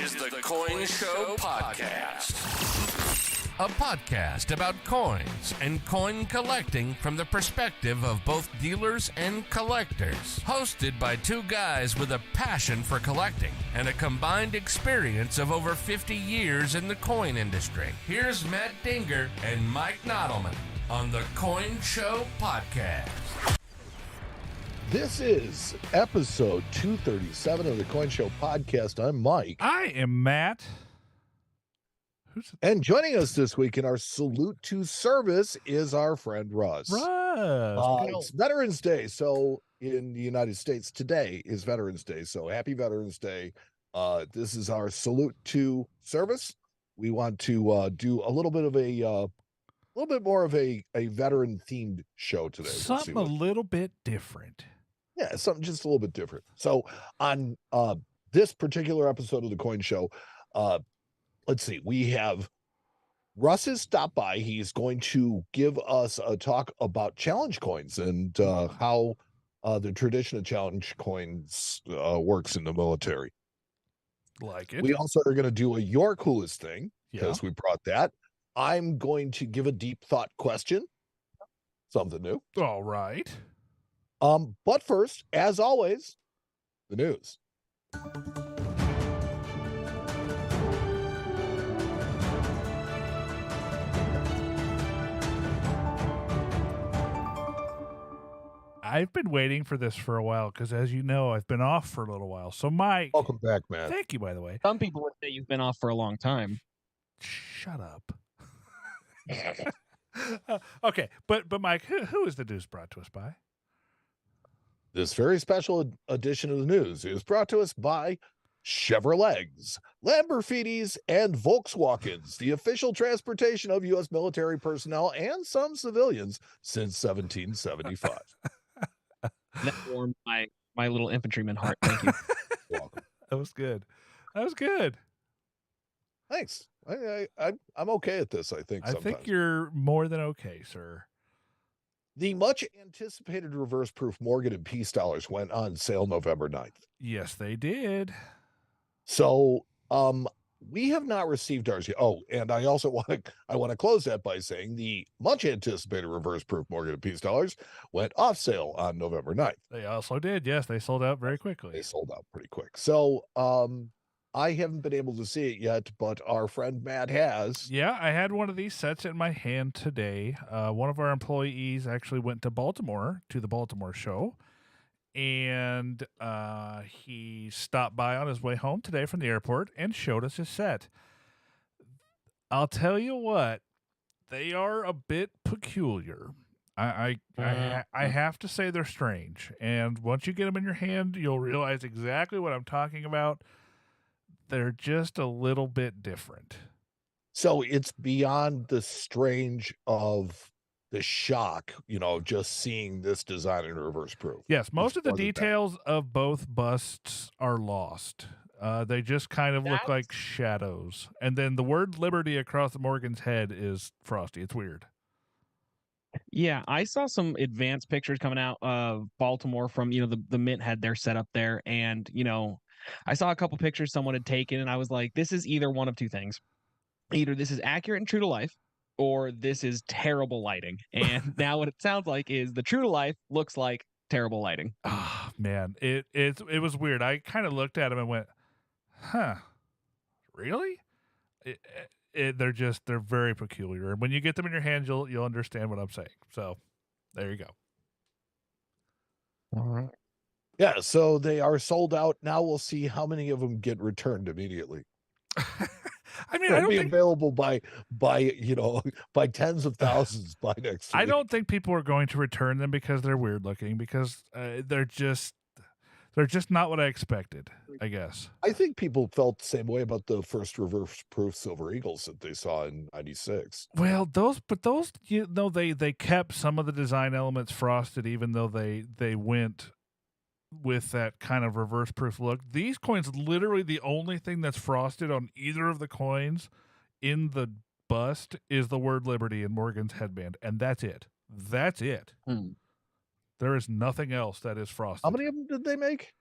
is the Coin Show Podcast. A podcast about coins and coin collecting from the perspective of both dealers and collectors. Hosted by two guys with a passion for collecting and a combined experience of over 50 years in the coin industry. Here's Matt Dinger and Mike Nodelman on the Coin Show Podcast. This is episode 237 of the Coin Show Podcast. I'm Mike. I am Matt. And joining us this week in our Salute to Service is our friend Russ. It's Veterans Day. So in the United States today is Veterans Day. So happy Veterans Day. This is our Salute to Service. We want to do a little bit of a little bit more of a veteran themed show today. Something a little bit different. Yeah, something just a little bit different. So on this particular episode of the Coin Show, let's see, we have Russ has stopped by. He's going to give us a talk about challenge coins and how the tradition of challenge coins works in the military. Like it. We also are going to do a Your Coolest Thing because we brought that. I'm going to give a deep thought question, something new. All right. But first, as always, the news. I've been waiting for this for a while because, as you know, I've been off for a little while. So, Mike. Welcome back, man. Thank you, by the way. Some people would say you've been off for a long time. Shut up. Okay, but Mike, who is the news brought to us by? This very special edition of the news is brought to us by Chevrolets, Lamborghinis, and Volkswagens, the official transportation of U.S. military personnel and some civilians since 1775. That warmed my little infantryman heart. Thank you. Welcome. That was good. That was good. Thanks. I'm okay at this, I think. I think you're more than okay, sir. The much anticipated reverse proof Morgan and Peace dollars went on sale November 9th. Yes, they did. So we have not received ours yet. Oh, and I also want to close that by saying the much anticipated reverse proof Morgan and Peace dollars went off sale on November 9th. They also did. Yes, they sold out very quickly. They sold out pretty quick. So I haven't been able to see it yet, but our friend Matt has. Yeah, I had one of these sets in my hand today. One of our employees actually went to Baltimore, to the Baltimore show, and he stopped by on his way home today from the airport and showed us his set. I'll tell you what, they are a bit peculiar. I have to say they're strange, and once you get them in your hand, you'll realize exactly what I'm talking about. They're just a little bit different. So it's beyond the strange of the shock, just seeing this design in reverse proof. Yes, most of the details of both busts are lost. They just kind of look like shadows. And then the word Liberty across Morgan's head is frosty. It's weird. Yeah, I saw some advanced pictures coming out of Baltimore from, the Mint had their setup there. And, I saw a couple pictures someone had taken, and I was like, this is either one of two things. Either this is accurate and true to life, or this is terrible lighting. And now what it sounds like is the true to life looks like terrible lighting. Oh, man, it was weird. I kind of looked at him and went, huh, really? They're very peculiar. And when you get them in your hand, you'll understand what I'm saying. So there you go. All right. Yeah, so they are sold out. Now we'll see how many of them get returned immediately. I mean, They'll I don't be think available by tens of thousands by next week. I don't think people are going to return them because they're weird looking, because they're just not what I expected, I guess. I think people felt the same way about the first reverse proof Silver Eagles that they saw in '96. Well, those they kept some of the design elements frosted, even though they went with that kind of reverse proof look. These coins, literally the only thing that's frosted on either of the coins in the bust is the word Liberty in Morgan's headband, and that's it. There is nothing else that is frosted. How many of them did they make?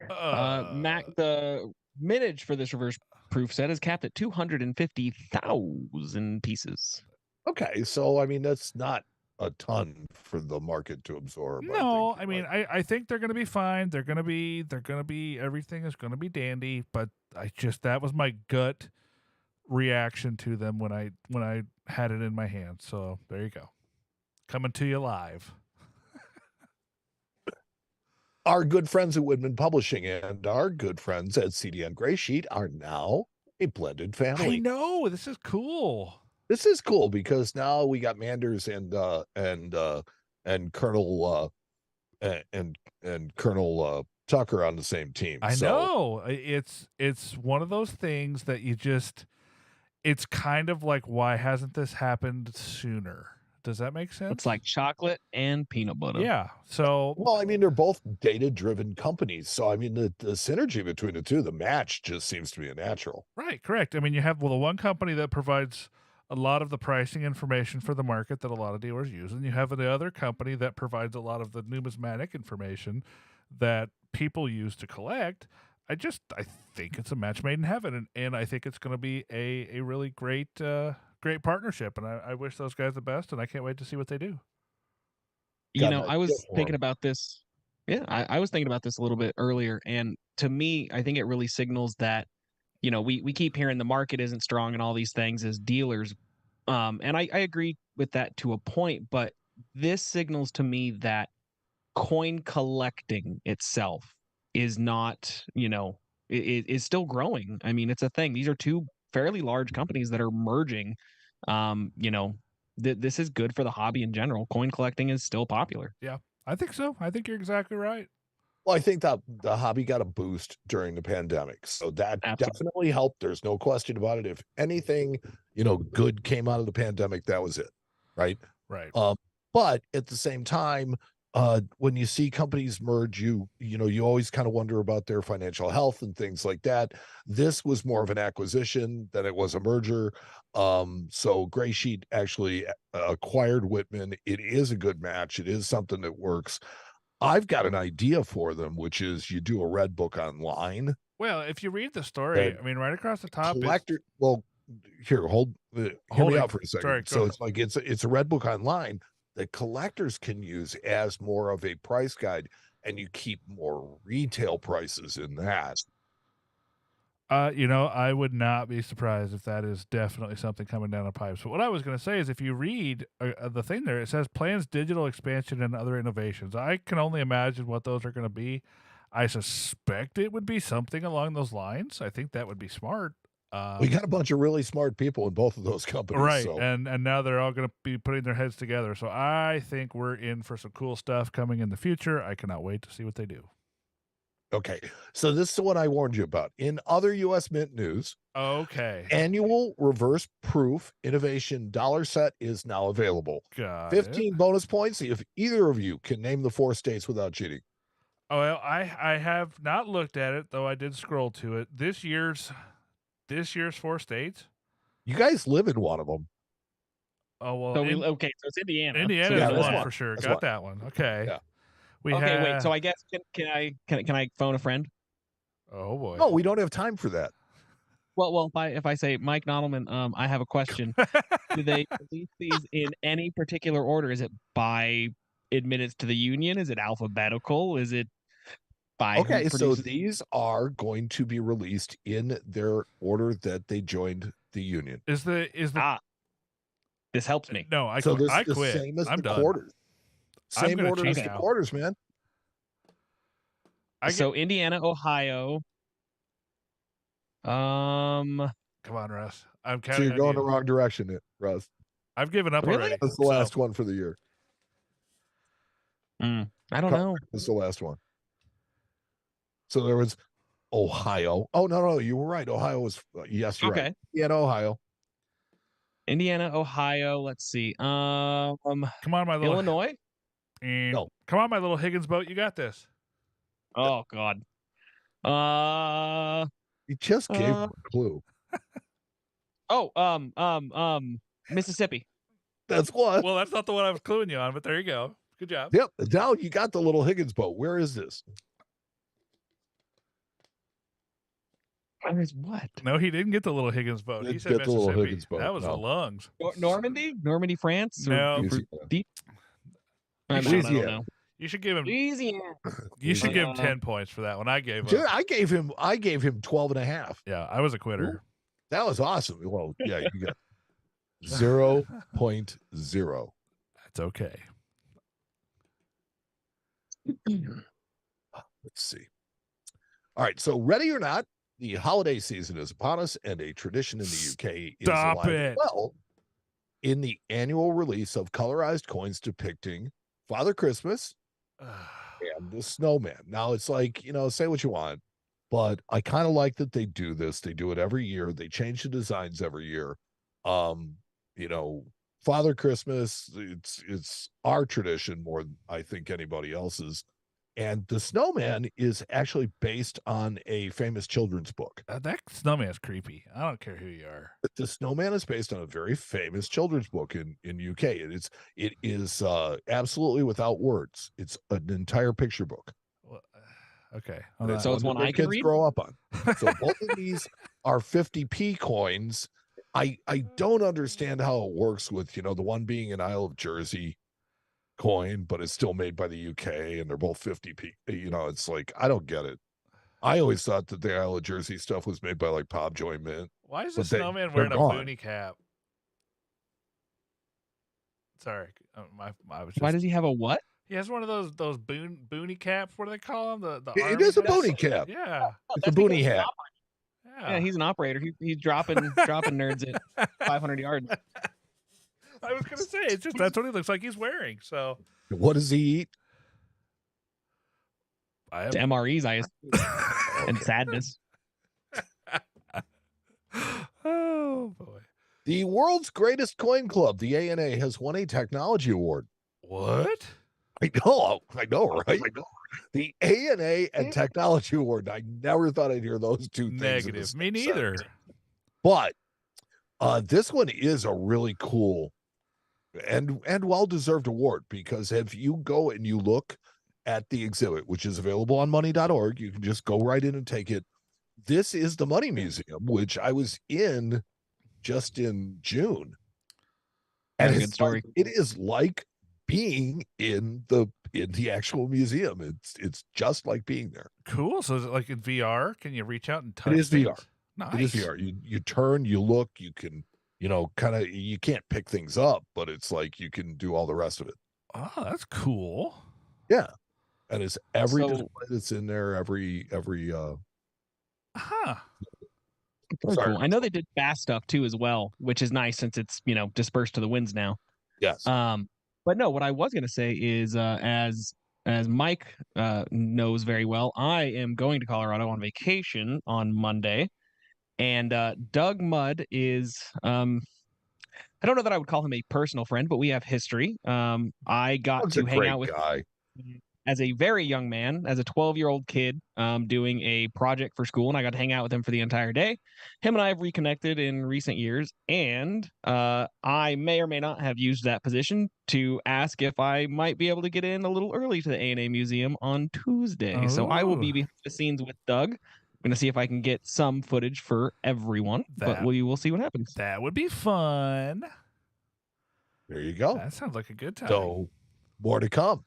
The mintage for this reverse proof set is capped at 250,000 pieces. Okay, so I mean that's not a ton for the market to absorb. No, I think they're going to be fine. They're going to be everything is going to be dandy. But that was my gut reaction to them when I had it in my hand. So there you go, coming to you live. Our good friends at Woodman Publishing and our good friends at CDN Gray Sheet are now a blended family. I know, this is cool. This is cool because now we got Manders and Colonel and Colonel Tucker on the same team. I know. It's one of those things that it's kind of like, why hasn't this happened sooner? Does that make sense? It's like chocolate and peanut butter. Yeah. So, well, I mean, they're both data-driven companies. So, I mean, the synergy between the two, the match just seems to be a natural. Right. Correct. I mean, you have the one company that provides a lot of the pricing information for the market that a lot of dealers use, and you have the other company that provides a lot of the numismatic information that people use to collect. I think it's a match made in heaven, and I think it's going to be a really great partnership, and I wish those guys the best, and I can't wait to see what they do. I was thinking about this. Yeah, I was thinking about this a little bit earlier, and to me, I think it really signals that, we keep hearing the market isn't strong and all these things as dealers, and I agree with that to a point, but this signals to me that coin collecting itself is not, is still growing. I mean, it's a thing. These are two fairly large companies that are merging. This is good for the hobby in general. Coin collecting is still popular. Yeah, I think so. I think you're exactly right. Well, I think that the hobby got a boost during the pandemic. So that definitely helped. There's no question about it. If anything, good came out of the pandemic, that was it. Right. Right. But at the same time, when you see companies merge, you always kind of wonder about their financial health and things like that. This was more of an acquisition than it was a merger. So Gray Sheet actually acquired Whitman. It is a good match. It is something that works. I've got an idea for them, which is you do a red book online. Well, if you read the story, I mean, right across the top, collector. Well, here, hear me out for a second. Sorry, so it's like it's a red book online that collectors can use as more of a price guide, and you keep more retail prices in that. I would not be surprised if that is definitely something coming down the pipes. But what I was going to say is, if you read the thing there, it says plans digital expansion and other innovations. I can only imagine what those are going to be. I suspect it would be something along those lines. I think that would be smart. We got a bunch of really smart people in both of those companies. Right, so. and now they're all going to be putting their heads together. So I think we're in for some cool stuff coming in the future. I cannot wait to see what they do. Okay, so this is what I warned you about. In other U.S. Mint news, annual reverse proof innovation dollar set is now available. 15 bonus points if either of you can name the 4 states without cheating. Oh, well, I have not looked at it, though I did scroll to it. This year's 4 states. You guys live in one of them. Oh, well. So so it's Indiana. Indiana is one for sure. That's Got that one. Okay. Yeah. Wait. So I guess can I phone a friend? Oh boy. No, we don't have time for that. Well, if I say Mike Nodelman, I have a question. Do they release these in any particular order? Is it by admittance to the union? Is it alphabetical? Is it by so these are going to be released in their order that they joined the union. Is the this helps me. No, I quit. Same as I'm the done. Quarters. Same order as the quarters, man. So Indiana, Ohio. Come on, Russ. I'm counting. So you're going the wrong direction, Russ. I've given up already. That's the last one for the year. I don't know. That's the last one. So there was Ohio. Oh no, you were right. Ohio was yes, you're right. Indiana, Ohio. Let's see. Come on, my little Illinois. No. Come on, my little Higgins boat. You got this. Oh God. You just gave a clue. Mississippi. That's one. Well, that's not the one I was cluing you on, but there you go. Good job. Yep. Now you got the little Higgins boat. Where is this? What? No, he didn't get the little Higgins vote. He Didn't said get the little Mississippi. Higgins vote, That was the no. lungs. Normandy, France? No. I don't know. You should give him. Louisiana. You should give him 10 points for that one. I gave Dude, him. I gave him 12 and a half. Yeah, I was a quitter. Ooh, that was awesome. Well, yeah, you got 0.0. That's okay. Let's see. All right, so ready or not, the holiday season is upon us, and a tradition in the UK is alive as well in the annual release of colorized coins depicting Father Christmas and the snowman. Now, it's like, say what you want, but I kind of like that they do this. They do it every year. They change the designs every year. Father Christmas, it's our tradition more than I think anybody else's. And the snowman is actually based on a famous children's book. That snowman's creepy. I don't care who you are. But the snowman is based on a very famous children's book in UK. It is absolutely without words. It's an entire picture book. Well, okay. So it's one I can kids read? grow up on. So both of these are 50p coins. I don't understand how it works with, the one being an Isle of Jersey coin, but it's still made by the UK, and they're both 50p. It's like, I don't get it. I always thought that the Isle of Jersey stuff was made by like Pobjoy Mint. Why is the snowman wearing a boonie cap? Sorry, I was just... Why does he have a what? He has one of those boonie caps. What do they call them? It is a boonie cap. Yeah, it's a boonie hat. Yeah, he's an operator. He's dropping nerds at 500 yards. I was gonna say that's what he looks like he's wearing. So, what does he eat? MREs, I assume, and sadness. Oh boy! The world's greatest coin club, the ANA, has won a technology award. What? I know, right? The ANA and technology award. I never thought I'd hear those two things. Negative. Me neither. But this one is a really cool and well-deserved award, because if you go and you look at the exhibit, which is available on money.org, you can just go right in and take it. This is the Money Museum, which I was in just in June. And That's a good story. It is like being in the actual museum. It's just like being there. Cool. So is it like in VR? Can you reach out and touch? It is things? VR. Nice. It is VR. You turn, you look, you can, you can't pick things up, but it's like you can do all the rest of it. Oh, that's cool. Yeah. And it's every display that's in there, every Cool. I know they did fast stuff too as well, which is nice since it's, dispersed to the winds now. Yes. But no, what I was going to say is, as Mike knows very well, I am going to Colorado on vacation on Monday, and Doug Mudd is, I don't know that I would call him a personal friend, but we have history. I got to hang out with guy. As a very young man, as a 12-year-old kid, doing a project for school, and I got to hang out with him for the entire day. Him and I have reconnected in recent years, and I may or may not have used that position to ask if I might be able to get in a little early to the ANA Museum on Tuesday. Oh. So I will be behind the scenes with Doug. I'm going to see if I can get some footage for everyone, but we will see what happens. That would be fun. There you go. That sounds like a good time. So more to come.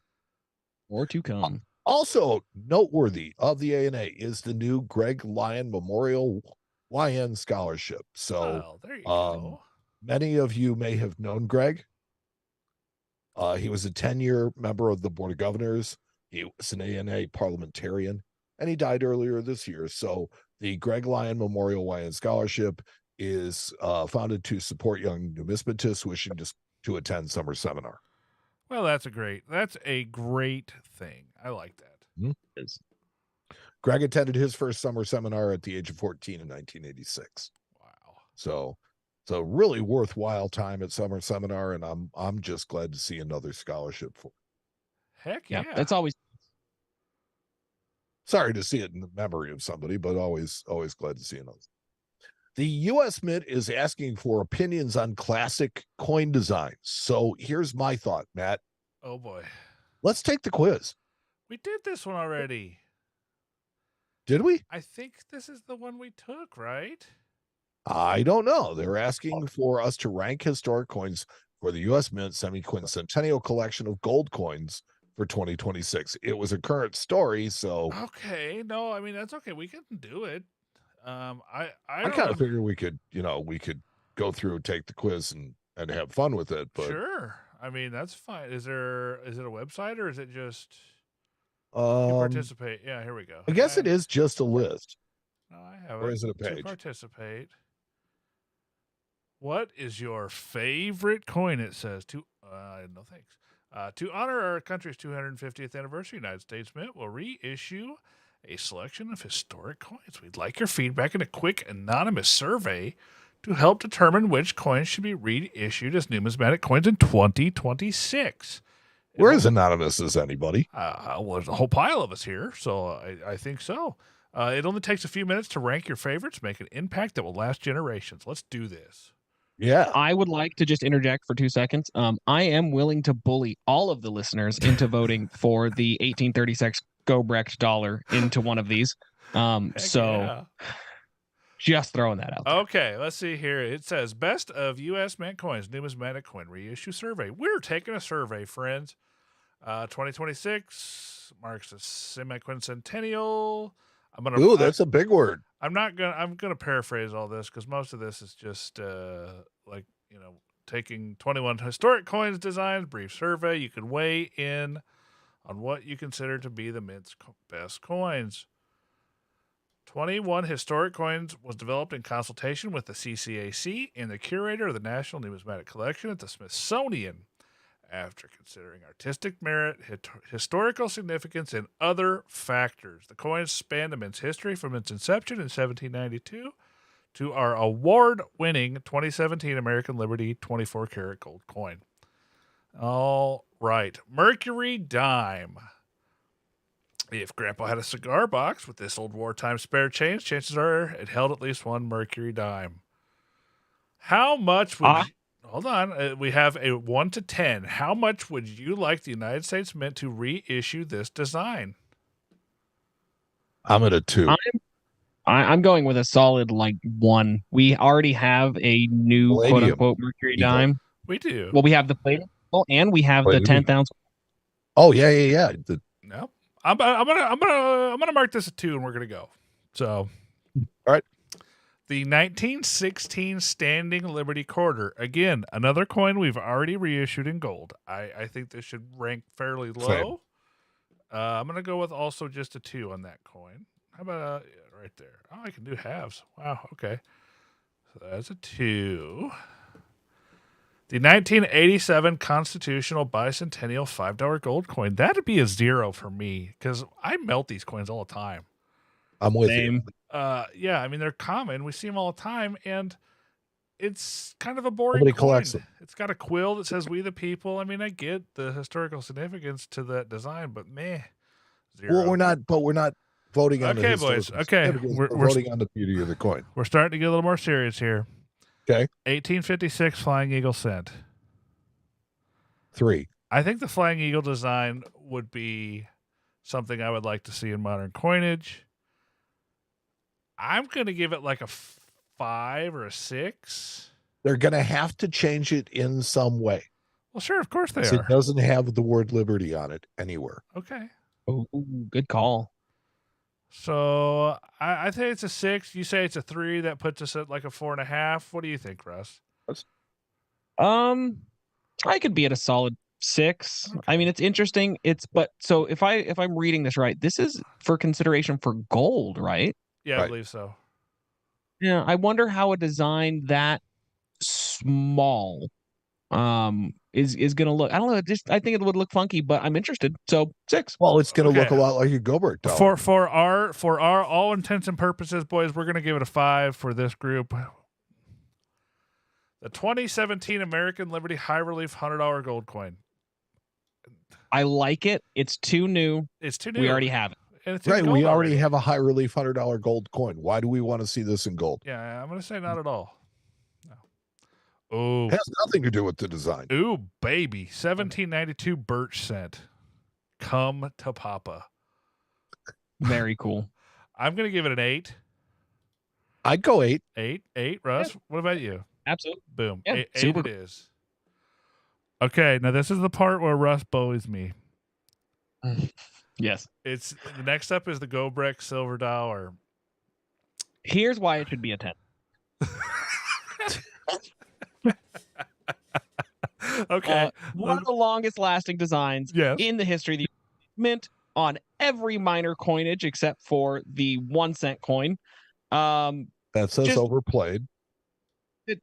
More to come. Also noteworthy of the ANA is the new Greg Lyon Memorial YN Scholarship. So there you go. Many of you may have known Greg. He was a 10-year member of the Board of Governors. He was an ANA parliamentarian, and he died earlier this year. So the Greg Lyon Memorial YN Scholarship is founded to support young numismatists wishing to attend summer seminar. Well, that's a great thing. I like that. Mm-hmm. Greg attended his first summer seminar at the age of 14 in 1986. Wow. So it's a really worthwhile time at summer seminar, and I'm just glad to see another scholarship for. Heck yeah. That's always. Sorry to see it in the memory of somebody, but always glad to see another. The U.S. Mint is asking for opinions on classic coin designs. So here's my thought, Matt. Oh, boy. Let's take the quiz. We did this one already. Did we? I think this is the one we took, right? I don't know. They're asking for us to rank historic coins for the U.S. Mint semi-quincentennial collection of gold coins for 2026. It was a current story, so Okay, no, I mean that's okay. We can do it. I kind of figured we could go through and take the quiz and have fun with it. But sure. I mean that's fine. Is it a website or is it just you um, participate? Yeah, here we go. I guess it is just a list. No, I have Or it. is it a To page? participate. What is your favorite coin? It says no thanks. To honor our country's 250th anniversary, United States Mint will reissue a selection of historic coins. We'd like your feedback in a quick anonymous survey to help determine which coins should be reissued as numismatic coins in 2026. We're as anonymous as anybody. Well, there's a whole pile of us here, so I think so. It only takes a few minutes to rank your favorites, make an impact that will last generations. Let's do this. Yeah. I would like to just interject for 2 seconds. I am willing to bully all of the listeners into voting for the 1836 Gobrecht dollar into one of these. Yeah. Just throwing that out there. Okay, let's see here. It says best of U.S. Mint coins, numismatic coin reissue survey. We're taking a survey, friends. 2026 marks a semi-quincentennial. Ooh, that's a big word. I'm gonna paraphrase all this because most of this is just taking 21 historic coins designs, brief survey. You can weigh in on what you consider to be the Mint's best coins. 21 historic coins was developed in consultation with the CCAC and the curator of the National Numismatic Collection at the Smithsonian. After considering artistic merit, historical significance, and other factors, the coins span the Mint's history from its inception in 1792 to our award-winning 2017 American Liberty 24-karat gold coin. All right, Mercury dime. If Grandpa had a cigar box with this old wartime spare change, chances are it held at least one Mercury dime. How much would hold on. We have a 1 to 10. How much would you like the United States Mint to reissue this design? I'm at a 2. I'm going with a solid 1. We already have a new quote unquote Mercury dime. We do. Well, we have the plate and we have the 10th ounce. Oh yeah. No, I'm gonna mark this a 2, and we're gonna go. So, all right. The 1916 Standing Liberty Quarter. Again, another coin we've already reissued in gold. I think this should rank fairly low. I'm going to go with also just a 2 on that coin. How about right there? Oh, I can do halves. Wow, okay. So that's a 2. The 1987 Constitutional Bicentennial $5 gold coin. That'd be a 0 for me because I melt these coins all the time. I'm with you. Yeah, I mean, they're common. We see them all the time, and it's kind of a boring Nobody coin. collects them. It's got a quill that says "We the People." I mean, I get the historical significance to that design, but meh, 0. Well, we're not voting on okay, the boys. Okay, we're voting on the beauty of the coin. We're starting to get a little more serious here. Okay. 1856 Flying Eagle cent. 3. I think the Flying Eagle design would be something I would like to see in modern coinage. I'm going to give it like a 5 or a 6. They're going to have to change it in some way. Well, sure, of course they are. It doesn't have the word liberty on it anywhere. Okay. Oh, good call. So I think it's a 6. You say it's a 3. That puts us at like a 4.5. What do you think, Russ? I could be at a solid 6. Okay. I mean, it's interesting. So if I'm reading this right, this is for consideration for gold, right? Yeah, right. I believe so. Yeah, I wonder how a design that small is going to look. I don't know. I think it would look funky, but I'm interested. So 6. Well, it's going to look a lot like a Gobert dollar. For our all intents and purposes, boys, we're going to give it a 5 for this group. The 2017 American Liberty High Relief $100 gold coin. I like it. It's too new. It's too new. We already have it. Right, we already have a high relief $100 gold coin. Why do we want to see this in gold? Yeah, I'm going to say not at all. No. Oh, it has nothing to do with the design. Ooh, baby, 1792 birch cent. Come to Papa. Very cool. I'm going to give it an 8. I'd go 8. 8. Russ, what about you? Absolutely. Boom. Yeah, 8 super it is. Okay, now this is the part where Russ bullies me. Yes. It's the next up is the Gobrecht Silver Dollar. Here's why it should be a 10. Okay. One of the longest lasting designs in the history of the mint on every minor coinage except for the 1 cent coin. That says overplayed.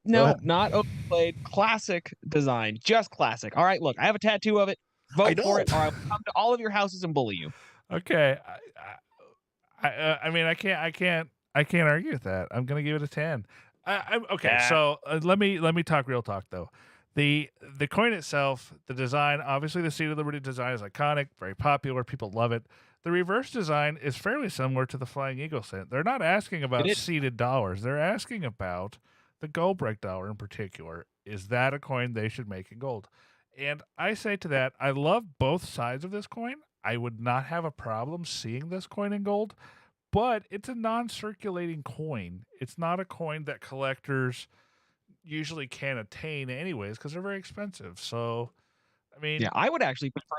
No, not overplayed. Classic design. Just classic. All right, look, I have a tattoo of it. Vote for it, or I will come to all of your houses and bully you. Okay. I mean, I can't argue with that. I'm gonna give it a 10. Okay. So let me talk real talk though. The coin itself, the design, obviously the Seat of Liberty design is iconic, very popular. People love it. The reverse design is fairly similar to the Flying Eagle cent. They're not asking about seated dollars. They're asking about the Gobrecht dollar in particular. Is that a coin they should make in gold? And I say to that, I love both sides of this coin. I would not have a problem seeing this coin in gold, but it's a non-circulating coin. It's not a coin that collectors usually can't attain anyways because they're very expensive. So, I mean, yeah, I would actually prefer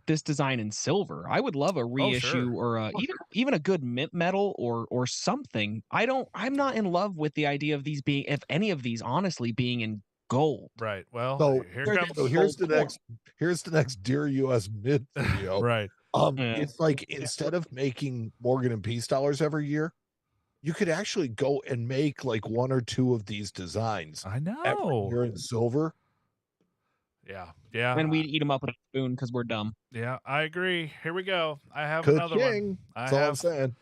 this design in silver. I would love a reissue or even a good mint metal or something. I'm not in love with the idea of these being, if any of these honestly being in gold. Right. Well, so here's the next Dear US Mint video. Right. It's like instead of making Morgan and Peace dollars every year, you could actually go and make like 1 or 2 of these designs. I know. Every year in silver. Yeah. And we'd eat them up with a spoon because we're dumb. Yeah, I agree. Here we go. I have another one. That's all I'm saying.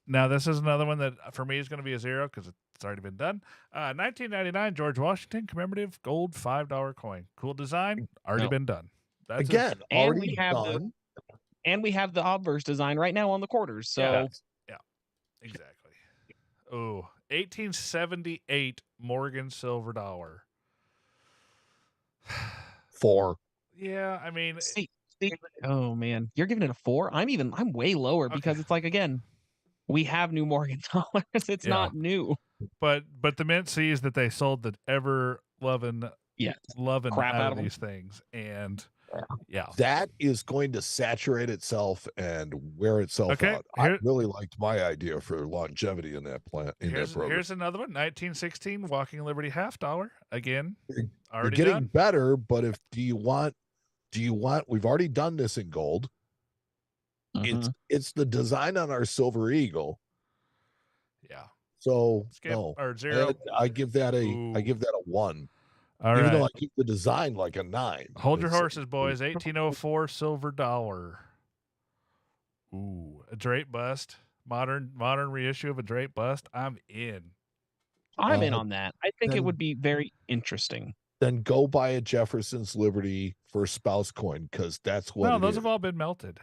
Now, this is another one that for me is going to be a 0 because it's already been done. 1999 George Washington commemorative gold $5 coin. Cool design. Already been done. That's already done. And we have the obverse design right now on the quarters. So yeah, exactly. Oh, 1878 Morgan silver dollar. 4. Yeah, I mean, oh man, you're giving it a 4. I'm way lower because it's like, again, we have new Morgan dollars. It's not new. But the mint sees that they sold the ever loving crap out of these things, and that is going to saturate itself and wear itself out. I really liked my idea for longevity in that plant. Here's another one: 1916 Walking Liberty $50 again. You're getting better, but do you want? We've already done this in gold. It's the design on our Silver Eagle. Yeah. So or 0. I give that a 1. All Even right. though I keep the design like a 9. Hold your horses, boys. 1804 silver dollar. Ooh, a drape bust. Modern reissue of a drape bust. I'm in. I'm in on that. I think it would be very interesting. Then go buy a Jefferson's Liberty for spouse coin because that's what. No, those have all been melted.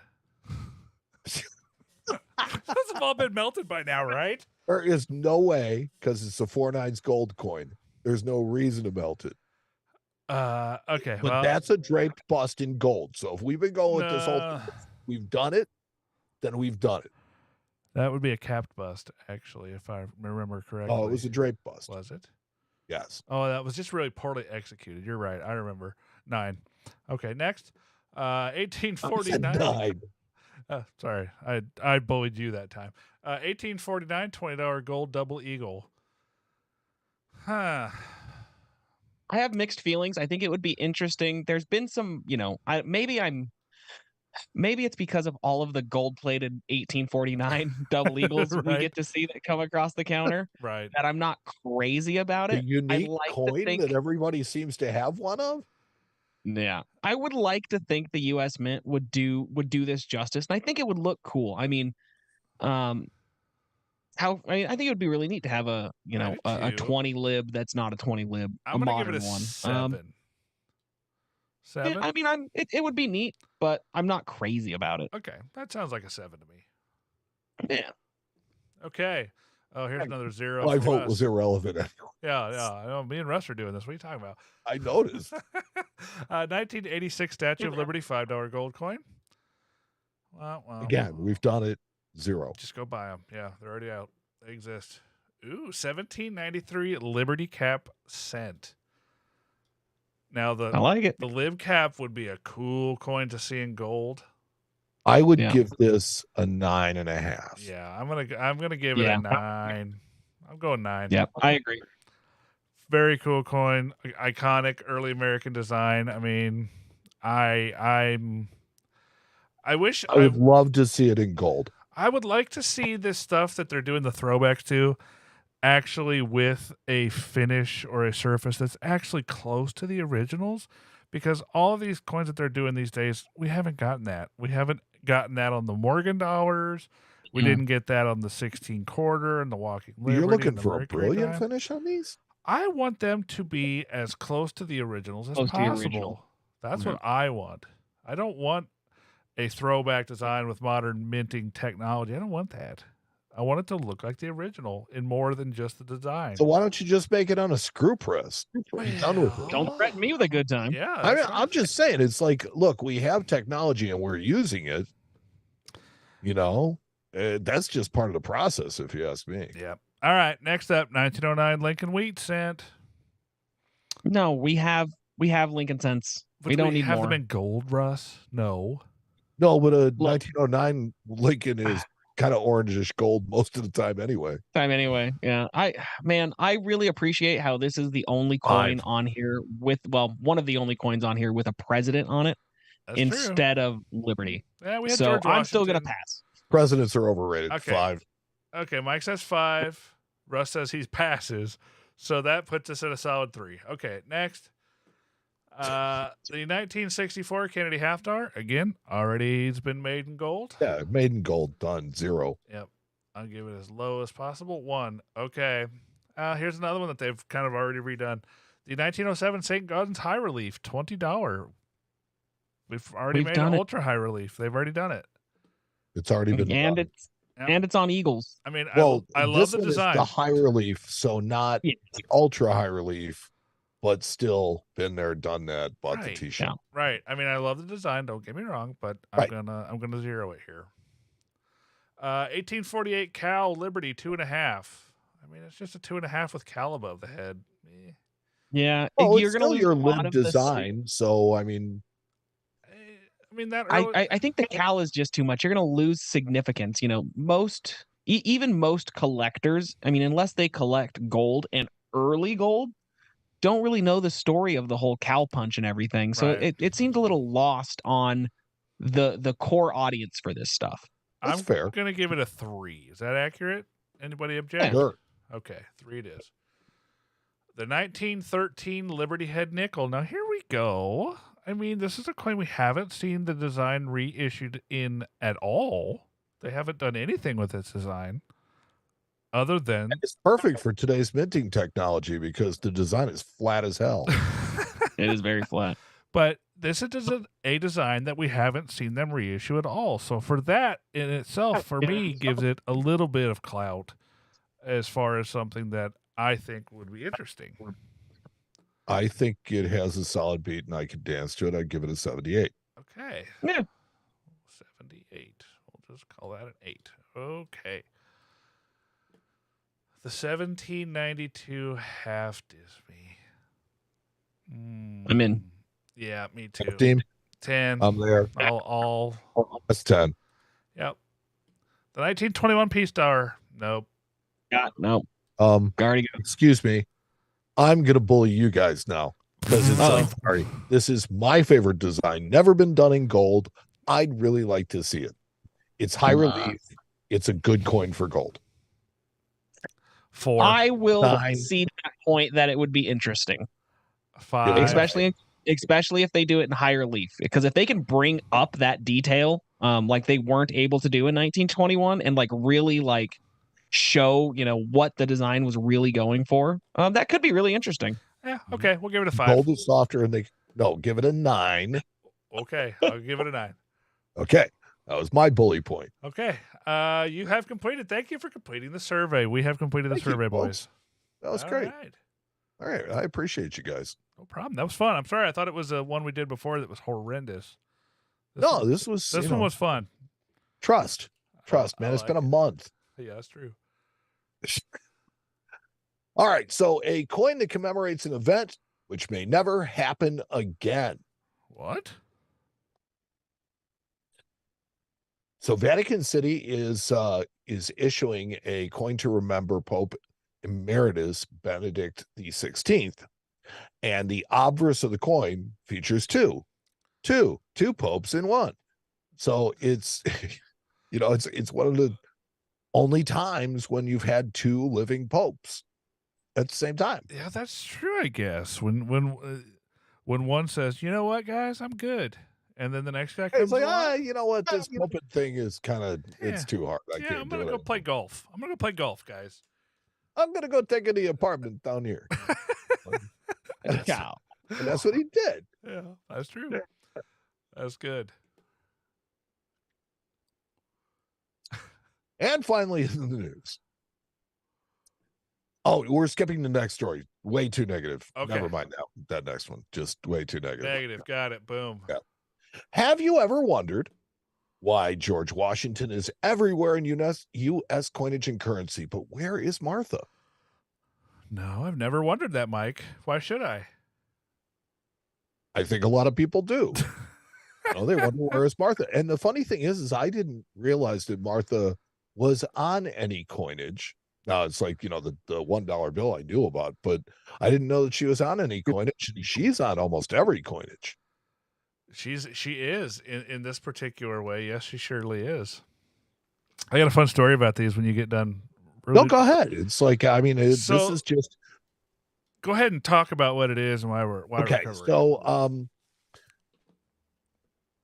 Those have all been melted by now, right? There is no way, because it's a 4/9 gold coin. There's no reason to melt it. Okay, but that's a draped bust in gold. So if we've been going with this whole, we've done it, then we've done it. That would be a capped bust, actually, if I remember correctly. Oh, it was a draped bust. Was it? Yes. Oh, that was just really poorly executed. You're right. I remember. 9. Okay, next. 1849. Sorry, I bullied you that time. 1849 $20 gold double eagle. Huh. I have mixed feelings. I think it would be interesting. There's been some, maybe it's because of all of the gold-plated 1849 double eagles we get to see that come across the counter. Right. That I'm not crazy about it. The unique coin that everybody seems to have one of. Yeah, I would like to think the U.S. Mint would do this justice, and I think it would look cool. I mean, I think it would be really neat to have a 20 lib that's not a 20 lib, a modern give it a one. 7. 7. I mean, it would be neat, but I'm not crazy about it. Okay, that sounds like a 7 to me. Yeah. Okay. Oh, here's another 0. My vote was irrelevant. Yeah. I know, me and Russ are doing this. What are you talking about? I noticed. 1986 Statue of Liberty $5 gold coin. Well, again, we've done it. 0. Just go buy them. Yeah, they're already out. They exist. Ooh, 1793 Liberty Cap cent. Now I like it. The Lib Cap would be a cool coin to see in gold. I would give this a 9.5. Yeah, I'm gonna give it a 9. I'm going 9. Yeah, I agree. Very cool coin, iconic early American design. I mean, I wish I would love to see it in gold. I would like to see this stuff that they're doing the throwbacks to actually with a finish or a surface that's actually close to the originals, because all of these coins that they're doing these days, we haven't gotten that. We haven't gotten that on the Morgan dollars. We didn't get that on the 16 quarter and the Walking Liberty. You're looking for a Mercury brilliant dime. finish on these? I want them to be as close to the originals as possible. That's what I want. I don't want a throwback design with modern minting technology. I don't want that. I want it to look like the original in more than just the design. So why don't you just make it on a screw press? Be done with it. Don't threaten me with a good time. Yeah, I mean, I'm just saying, it's like, look, we have technology and we're using it. You know, that's just part of the process, if you ask me. Yeah. All right. Next up, 1909 Lincoln Wheat cent. No, we have Lincoln cents. We don't need have more. them in gold, Russ? No. No, but a 1909 Lincoln is kind of orangish gold most of the time anyway. Yeah. I really appreciate how this is the only coin on here with, one of the only coins on here with a president on it. That's instead of Liberty. Yeah, we had so George I'm still going to Washington. pass. Presidents are overrated. Okay. 5. Okay, Mike says 5. Russ says he passes. So that puts us at a solid 3. Okay, next. The 1964 Kennedy Half-Star. Again, already it's been made in gold. Yeah, made in gold, done. 0. Yep. I'll give it as low as possible. 1. Okay. Here's another one that they've kind of already redone. The 1907 St. Gaudens High Relief, $20. We've already made an ultra high relief. They've already done it. It's already been done. And it's on Eagles. I mean, well, I love the design. The high relief, so not the ultra high relief, but still been there, done that, bought the t-shirt. Yeah. Right. I mean, I love the design, don't get me wrong, but I'm gonna zero it here. 1848 Cal Liberty 2.5. I mean, it's just a 2.5 with Cal above the head. Yeah, well, you're it's gonna still your lib design, so I mean, I think the Cal is just too much. You're gonna lose significance. You know, even most collectors, I mean, unless they collect gold and early gold, don't really know the story of the whole Cal punch and everything. So it seems a little lost on the core audience for this stuff. That's fair. I'm gonna give it a 3. Is that accurate? Anybody object? Sure. Okay, 3 it is. The 1913 Liberty Head Nickel. Now here we go. I mean, this is a coin we haven't seen the design reissued in at all. They haven't done anything with its design other than... It's perfect for today's minting technology because the design is flat as hell. It is very flat. But this is a design that we haven't seen them reissue at all. So for that in itself, for me, gives it a little bit of clout as far as something that I think would be interesting. I think it has a solid beat and I could dance to it. I'd give it a 78. Okay. Yeah. 78. We'll just call that an 8. Okay. The 1792 half Disney. I'm in. Yeah, me too. Team? 10. I'm there. All. That's 10. Yep. The 1921 Peace Star. Nope. Yeah, nope. Go. Excuse me. I'm gonna bully you guys now because it's like, sorry, this is my favorite design. Never been done in gold. I'd really like to see it. It's high relief. It's a good coin for gold. 4. I will see that point that it would be interesting. 5. Especially if they do it in high relief, because if they can bring up that detail, like they weren't able to do in 1921, and like really like show, you know, what the design was really going for, that could be really interesting. Yeah, okay, we'll give it a 5. Gold is softer, and give it a 9. Okay, I'll give it a 9. Okay, that was my bully point. Okay, you have completed. Thank you for completing the survey. We have completed the survey, boys. That was great. All right, I appreciate you guys. No problem. That was fun. I'm sorry. I thought it was one we did before that was horrendous. This one was fun. Trust Trust, man. It's been a month. Yeah, that's true. All right. So a coin that commemorates an event which may never happen again. What? So Vatican City is issuing a coin to remember Pope Emeritus Benedict XVI. And the obverse of the coin features two popes in one. So it's, it's one of the only times when you've had two living popes at the same time. Yeah, that's true, I guess. When one says, you know what, guys, I'm good. And then the next guy comes along, you know what, this pulpit thing is kind of, it's too hard. I can't I'm going to go play golf. I'm going to go play golf, guys. I'm going to go take the apartment down here. And that's what he did. Yeah, that's true. That's good. And finally, in the news. Oh, we're skipping the next story. Way too negative. Okay. Never mind now. That next one. Just way too negative. Negative. Got it. Boom. Yeah. Have you ever wondered why George Washington is everywhere in U.S. coinage and currency, but where is Martha? No, I've never wondered that, Mike. Why should I? I think a lot of people do. They wonder where is Martha. And the funny thing is I didn't realize that Martha was on any coinage. Now it's like, the $1 bill I knew about, but I didn't know that she was on any coinage. She's on almost every coinage. She is in this particular way. Yes, she surely is. I got a fun story about these when you get done. No, go ahead. It's like, this is just. Go ahead and talk about what it is and why we're okay. We're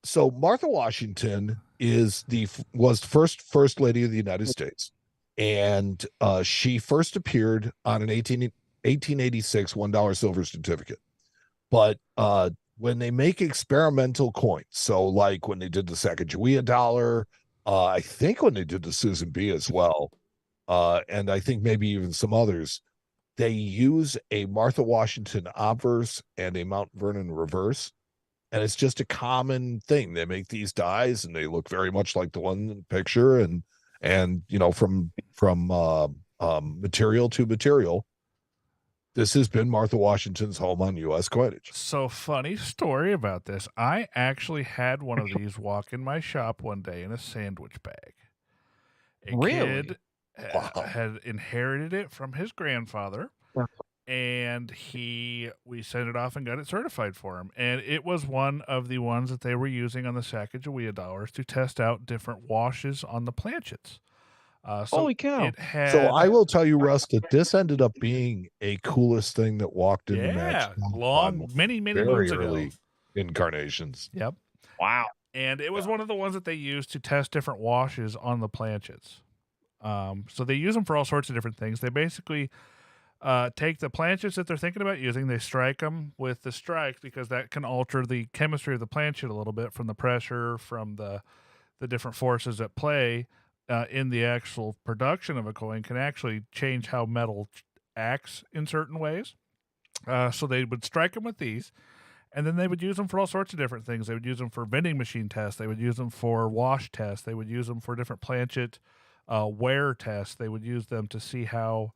So Martha Washington was the first lady of the United States. And she first appeared on an 1886 $1 silver certificate. But when they make experimental coins, so like when they did the Sacagawea dollar, I think when they did the Susan B as well, and I think maybe even some others, they use a Martha Washington obverse and a Mount Vernon reverse. And it's just a common thing. They make these dies and they look very much like the one in the picture. And from material to material, this has been Martha Washington's home on U.S. coinage. So funny story about this. I actually had one of these walk in my shop one day in a sandwich bag. A kid had inherited it from his grandfather, and we sent it off and got it certified for him. And it was one of the ones that they were using on the Sacagawea dollars to test out different washes on the planchets. Holy cow. So I will tell you, Russ, that this ended up being a coolest thing that walked in the match. Many moons ago. Incarnations. Yep. Wow. And it was one of the ones that they used to test different washes on the planchets. So they use them for all sorts of different things. They basically take the planchets that they're thinking about using, they strike them with the strike because that can alter the chemistry of the planchet a little bit from the pressure, from the different forces at play. In the actual production of a coin can actually change how metal acts in certain ways. So they would strike them with these, and then they would use them for all sorts of different things. They would use them for vending machine tests. They would use them for wash tests. They would use them for different planchet wear tests. They would use them to see how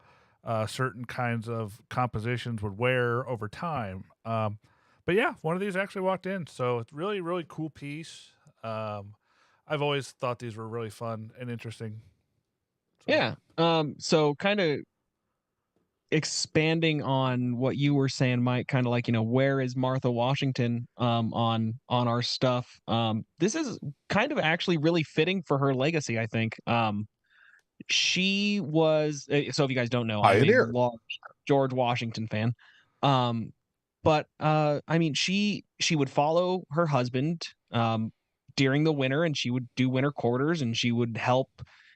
certain kinds of compositions would wear over time. But yeah, one of these actually walked in. So it's really, really cool piece. I've always thought these were really fun and interesting. So. Yeah. So kind of expanding on what you were saying, Mike, kind of like, where is Martha Washington on our stuff? This is kind of actually really fitting for her legacy, I think. She was, so if you guys don't know, I'm a large George Washington fan. But she would follow her husband during the winter, and she would do winter quarters, and she would help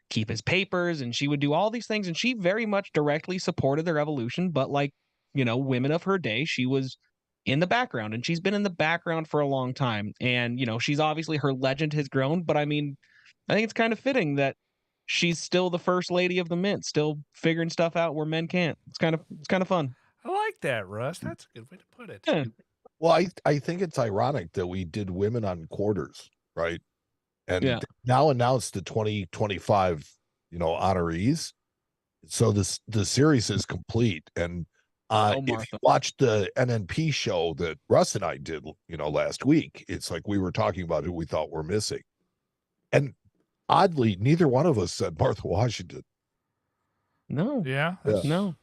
keep his papers, and she would do all these things, and she very much directly supported the revolution. But like, women of her day, she was in the background, and she's been in the background for a long time. And, she's obviously, her legend has grown, but I think it's kind of fitting that she's still the first lady of the mint, still figuring stuff out where men can't. It's kind of fun. I like that, Russ. That's a good way to put it. Yeah. Well, I think it's ironic that we did women on quarters, right? and they now announced the 2025, honorees. So the series is complete. And if you watch the NNP show that Russ and I did, last week, it's like we were talking about who we thought were missing. And oddly, neither one of us said Martha Washington. No. Yeah. No.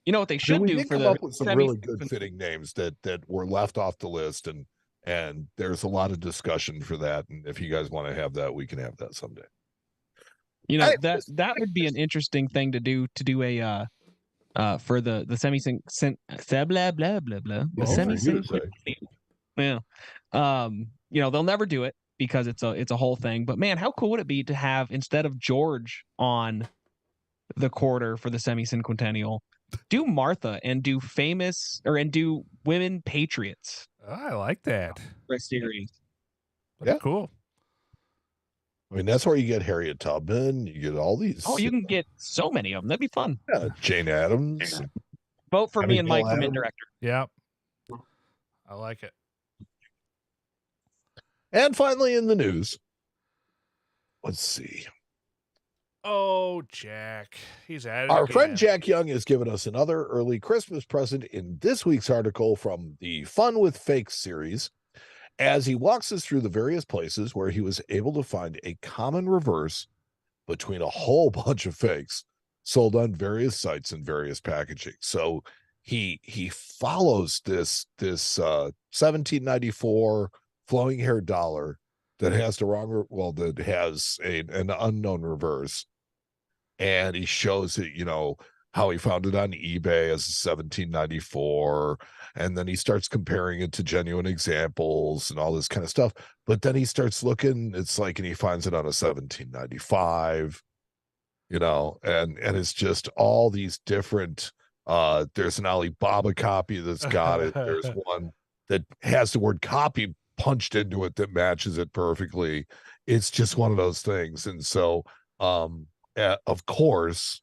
You know what they should do for come the up with some really good fitting names that were left off the list, and there's a lot of discussion for that. And if you guys want to have that, we can have that someday. That would be an interesting thing to do a for the semi blah blah blah blah the semi yeah. They'll never do it because it's a whole thing. But man, how cool would it be to have, instead of George on the quarter for the semi-cinquentennial, do Martha and do do women patriots. Oh, I like that. For a series. That's cool. I mean, that's where you get Harriet Tubman. You get all these. Oh, you can get so many of them. That'd be fun. Yeah, Jane Addams. Vote for me and Mike for mid director. Yep. I like it. And finally, in the news, let's see. Oh, Jack. He's at it Our again. friend Jack Young has given us another early Christmas present in this week's article from the Fun with Fakes series, as he walks us through the various places where he was able to find a common reverse between a whole bunch of fakes sold on various sites and various packaging. So he follows this 1794 flowing hair dollar that has that has an unknown reverse. And he shows it, how he found it on eBay as 1794. And then he starts comparing it to genuine examples and all this kind of stuff. But then he starts looking, and he finds it on a 1795, and it's just all these different, there's an Alibaba copy that's got it. There's one that has the word copy punched into it that matches it perfectly. It's just one of those things. And so, of course,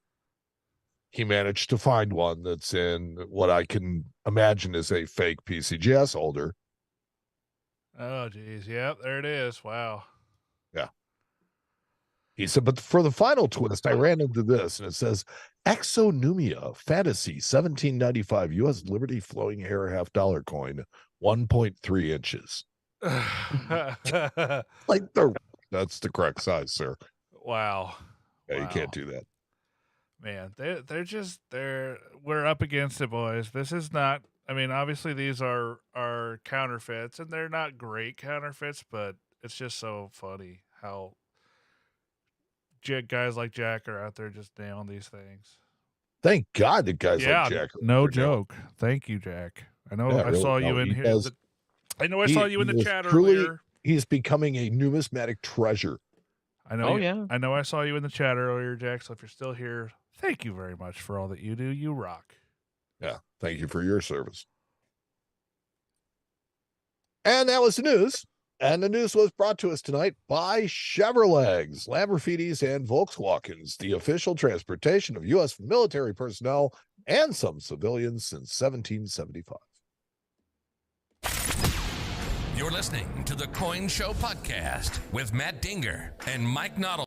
he managed to find one that's in what I can imagine is a fake PCGS holder. Oh, geez. Yep, there it is. Wow. Yeah. He said, but for the final twist, I ran into this, and it says, Exonumia Fantasy 1795 U.S. Liberty flowing hair $50 coin, 1.3 inches. That's the correct size, sir. Wow. Yeah, you can't do that. Man, we're up against it, boys. This is not, obviously these are counterfeits, and they're not great counterfeits, but it's just so funny how guys like Jack are out there just nailing these things. Thank God that guys like Jack. No joke. Thank you, Jack. I know I saw you in here. I know I saw you in the chat earlier. He's becoming a numismatic treasure. I know. I know I saw you in the chat earlier, Jack. So if you're still here, thank you very much for all that you do. You rock. Yeah. Thank you for your service. And that was the news. And the news was brought to us tonight by Chevrolets, Lamborghinis, and Volkswagens, the official transportation of U.S. military personnel and some civilians since 1775. You're listening to the Coin Show Podcast with Matt Dinger and Mike Nodelman.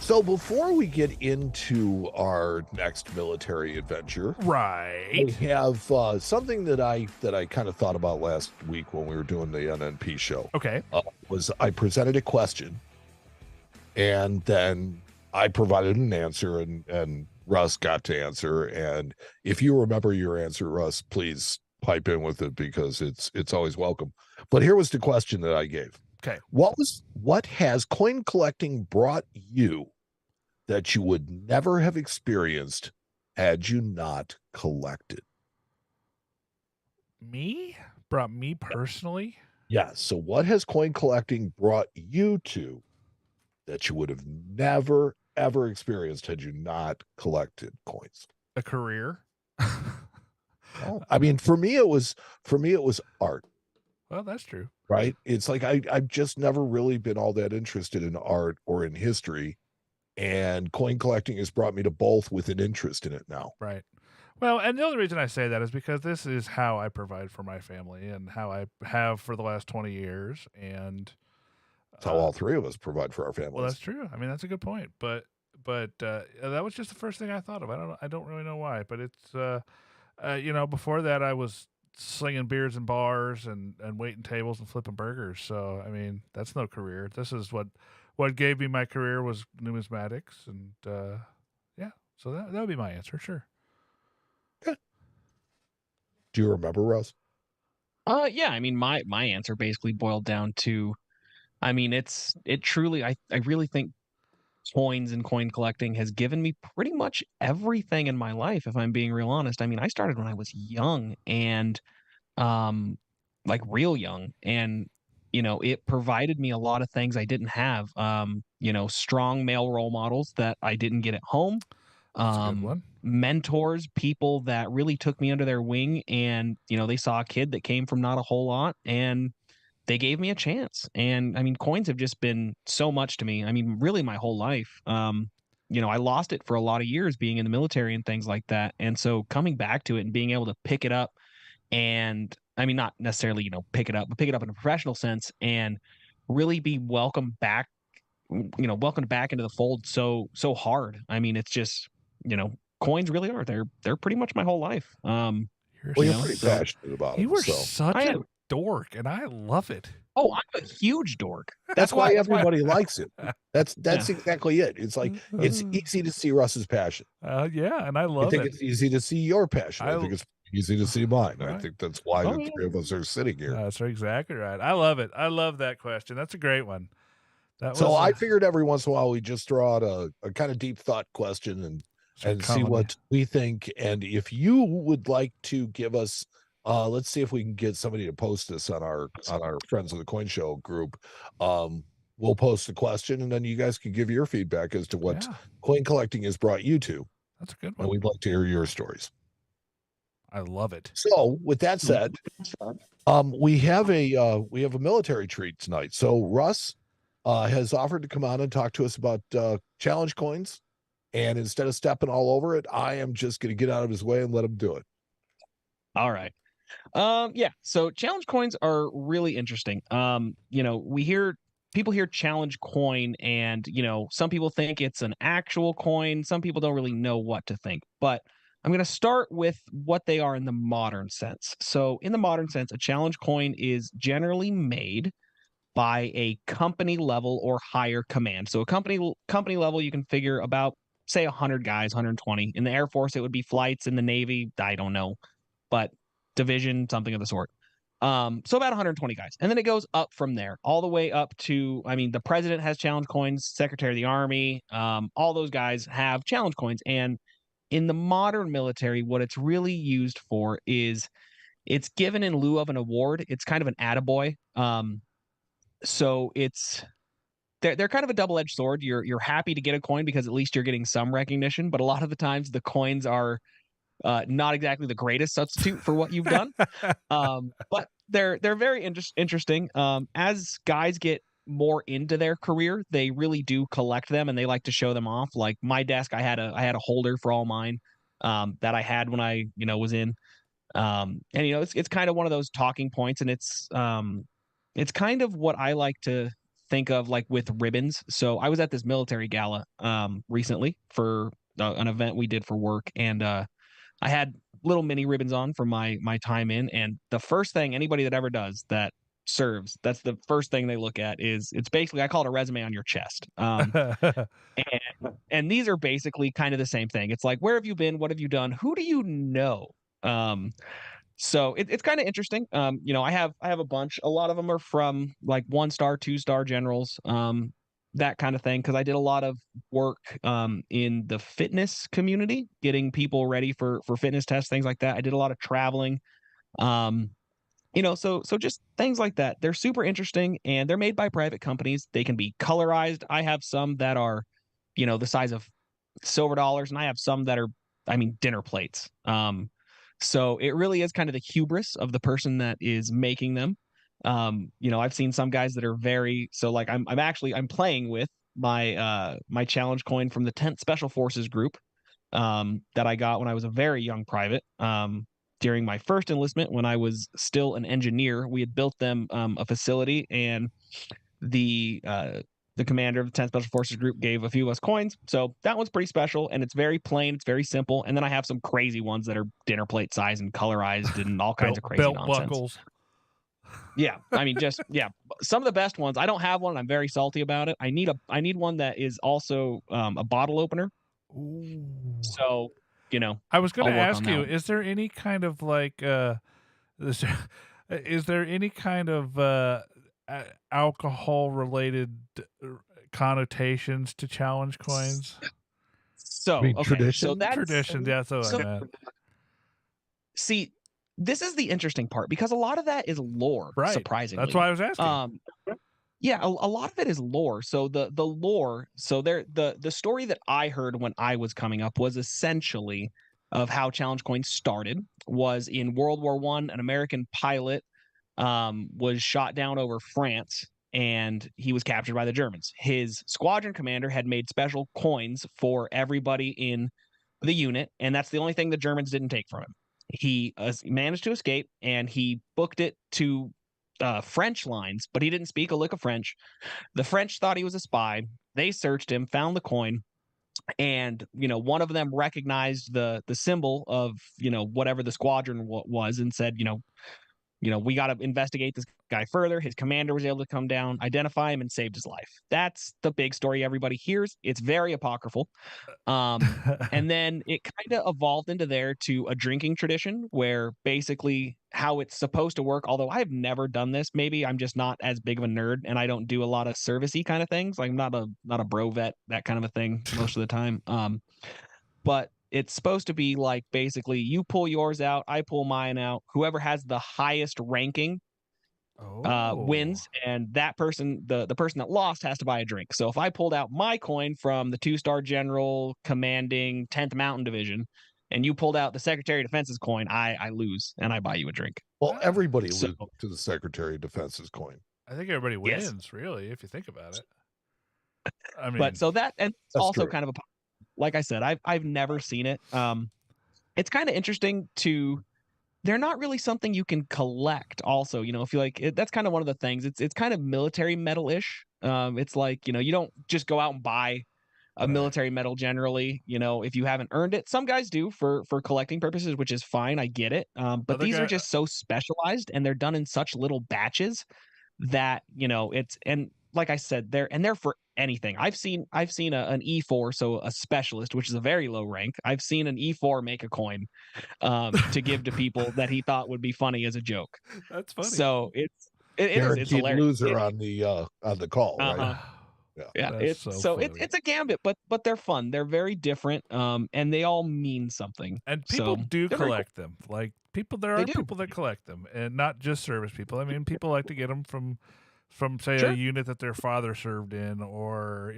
So before we get into our next military adventure, right, we have something that I kind of thought about last week when we were doing the NNP show. Okay, was I presented a question, and then I provided an answer, and Russ got to answer. And if you remember your answer, Russ, please pipe in with it because it's always welcome. But here was the question that I gave. Okay. What has coin collecting brought you that you would never have experienced had you not collected? Brought me personally? Yeah. So what has coin collecting brought you to that you would have never, ever experienced had you not collected coins? A career? I mean, for me, it was art. Well, that's true. Right. It's like, I've just never really been all that interested in art or in history, and coin collecting has brought me to both with an interest in it now. Right. Well, and the only reason I say that is because this is how I provide for my family and how I have for the last 20 years. And That's how all three of us provide for our families. Well, that's true. I mean, that's a good point. But that was just the first thing I thought of. I don't really know why, but it's before that I was slinging beers in bars and waiting tables and flipping burgers. So I mean, that's no career. This is what gave me my career was numismatics, and yeah. So that would be my answer. Sure. Okay. Do you remember, Russ? Yeah. I mean, my answer basically boiled down to, I mean, it truly, I really think coins and coin collecting has given me pretty much everything in my life, if I'm being real honest. I mean, I started when I was young and like real young, and it provided me a lot of things I didn't have. Strong male role models that I didn't get at home. That's a good one. Mentors, people that really took me under their wing, and they saw a kid that came from not a whole lot, and they gave me a chance. And I mean, coins have just been so much to me. I mean, really my whole life. I lost it for a lot of years being in the military and things like that. And so coming back to it and being able to pick it up, and I mean, not necessarily, pick it up, but pick it up in a professional sense and really be welcomed back into the fold so hard. I mean, it's just, coins really are. They're pretty much my whole life. You're pretty passionate about it. You were such a dork, and I love it. Oh, I'm a huge dork. That's why everybody likes it. That's exactly it. It's like it's easy to see Russ's passion. Yeah, and I love it. I think it's easy to see your passion. I think it's easy to see mine. Right. I think that's why the three of us are sitting here. That's exactly right. I love it. I love that question. That's a great one. I figured every once in a while we just throw out a kind of deep thought question and see what we think. And if you would like to give us, let's see if we can get somebody to post this on our Friends of the Coin Show group. We'll post the question, and then you guys can give your feedback as to what coin collecting has brought you to. That's a good one. And we'd like to hear your stories. I love it. So, with that said, we have a military treat tonight. So Russ has offered to come on and talk to us about challenge coins. And instead of stepping all over it, I am just going to get out of his way and let him do it. All right. Yeah. So challenge coins are really interesting. People hear challenge coin, and some people think it's an actual coin. Some people don't really know what to think. But I'm going to start with what they are in the modern sense. So in the modern sense, a challenge coin is generally made by a company level or higher command. So a company level, you can figure about, say, 100 guys, 120. In the Air Force, it would be flights. In the Navy, I don't know, but division, something of the sort. So about 120 guys. And then it goes up from there, all the way up to, I mean, the president has challenge coins, Secretary of the Army, all those guys have challenge coins. And in the modern military, what it's really used for is it's given in lieu of an award. It's kind of an attaboy. So they're kind of a double-edged sword. You're happy to get a coin because at least you're getting some recognition, but a lot of the times the coins are not exactly the greatest substitute for what you've done. But they're very interesting. As guys get more into their career, they really do collect them, and they like to show them off. Like my desk, I had a holder for all mine that I had when I was in. And it's kind of one of those talking points, and it's kind of what I like to think of like with ribbons. So I was at this military gala recently for an event we did for work, and I had little mini ribbons on from my time in. And the first thing anybody that ever does that serves, that's the first thing they look at is, it's basically, I call it a resume on your chest. And these are basically kind of the same thing. It's like, where have you been? What have you done? Who do you know? So it's kind of interesting. I have a bunch. A lot of them are from like 1-star, 2-star generals, that kind of thing. Because I did a lot of work in the fitness community, getting people ready for fitness tests, things like that. I did a lot of traveling. So just things like that. They're super interesting, and they're made by private companies. They can be colorized. I have some that are, the size of silver dollars, and I have some that are, dinner plates. So it really is kind of the hubris of the person that is making them. I've seen some guys that are like I'm playing with my challenge coin from the 10th Special Forces group that I got when I was a very young private. During my first enlistment, when I was still an engineer, we had built them a facility, and the commander of the 10th Special Forces Group gave a few of us coins. So that one's pretty special, and it's very plain. It's very simple. And then I have some crazy ones that are dinner plate size and colorized and all kinds of crazy belt nonsense. Buckles. Yeah, I mean, some of the best ones. I don't have one. I'm very salty about it. I need one that is also a bottle opener. Ooh. So, I was going to I'll work ask on you, that. is there any kind of like, is there any kind of alcohol related connotations to challenge coins? So, I mean, okay, tradition? so that's Tradition, that's what I meant. See, this is the interesting part because a lot of that is lore, Right. surprisingly. That's why I was asking. Yeah, a lot of it is lore. So the lore, so the story that I heard when I was coming up was essentially of how challenge coins started was in World War I, an American pilot was shot down over France and he was captured by the Germans. His squadron commander had made special coins for everybody in the unit, and that's the only thing the Germans didn't take from him. He managed to escape, and he booked it to French lines, but he didn't speak a lick of French. The French thought he was a spy. They searched him, found the coin, and one of them recognized the symbol of whatever the squadron was, and said, we got to investigate this guy further. His commander was able to come down, identify him, and saved his life. That's the big story everybody hears. It's very apocryphal. And then it kind of evolved into there to a drinking tradition where basically how it's supposed to work, although I've never done this, maybe I'm just not as big of a nerd and I don't do a lot of servicey kind of things. Like I'm not a bro vet, that kind of a thing most of the time. But it's supposed to be like basically you pull yours out, I pull mine out. Whoever has the highest ranking wins, and that person, the person that lost, has to buy a drink. So if I pulled out my coin from the 2-star general commanding 10th Mountain Division, and you pulled out the Secretary of Defense's coin, I lose, and I buy you a drink. Well, everybody loses to the Secretary of Defense's coin. I think everybody wins, really, if you think about it. I mean, but so that, and it's also true. kind of a, like I said, I've never seen it. It's kind of interesting to. They're not really something you can collect. Also, if you like, that's kind of one of the things. It's kind of military medal-ish. It's like you don't just go out and buy a military medal generally. If you haven't earned it, some guys do for collecting purposes, which is fine. I get it. But these are just so specialized, and they're done in such little batches that it's, and like I said, they're for anything. I've seen an E4, so a specialist, which is a very low rank. I've seen an E4 make a coin to give to people that he thought would be funny as a joke. That's funny. So it's Guaranteed hilarious. loser on the call, right? Yeah, it's a gambit, but they're fun. They're very different, and they all mean something. And people do collect them. Like there are people that collect them, and not just service people. I mean, people like to get them from say a unit that their father served in, or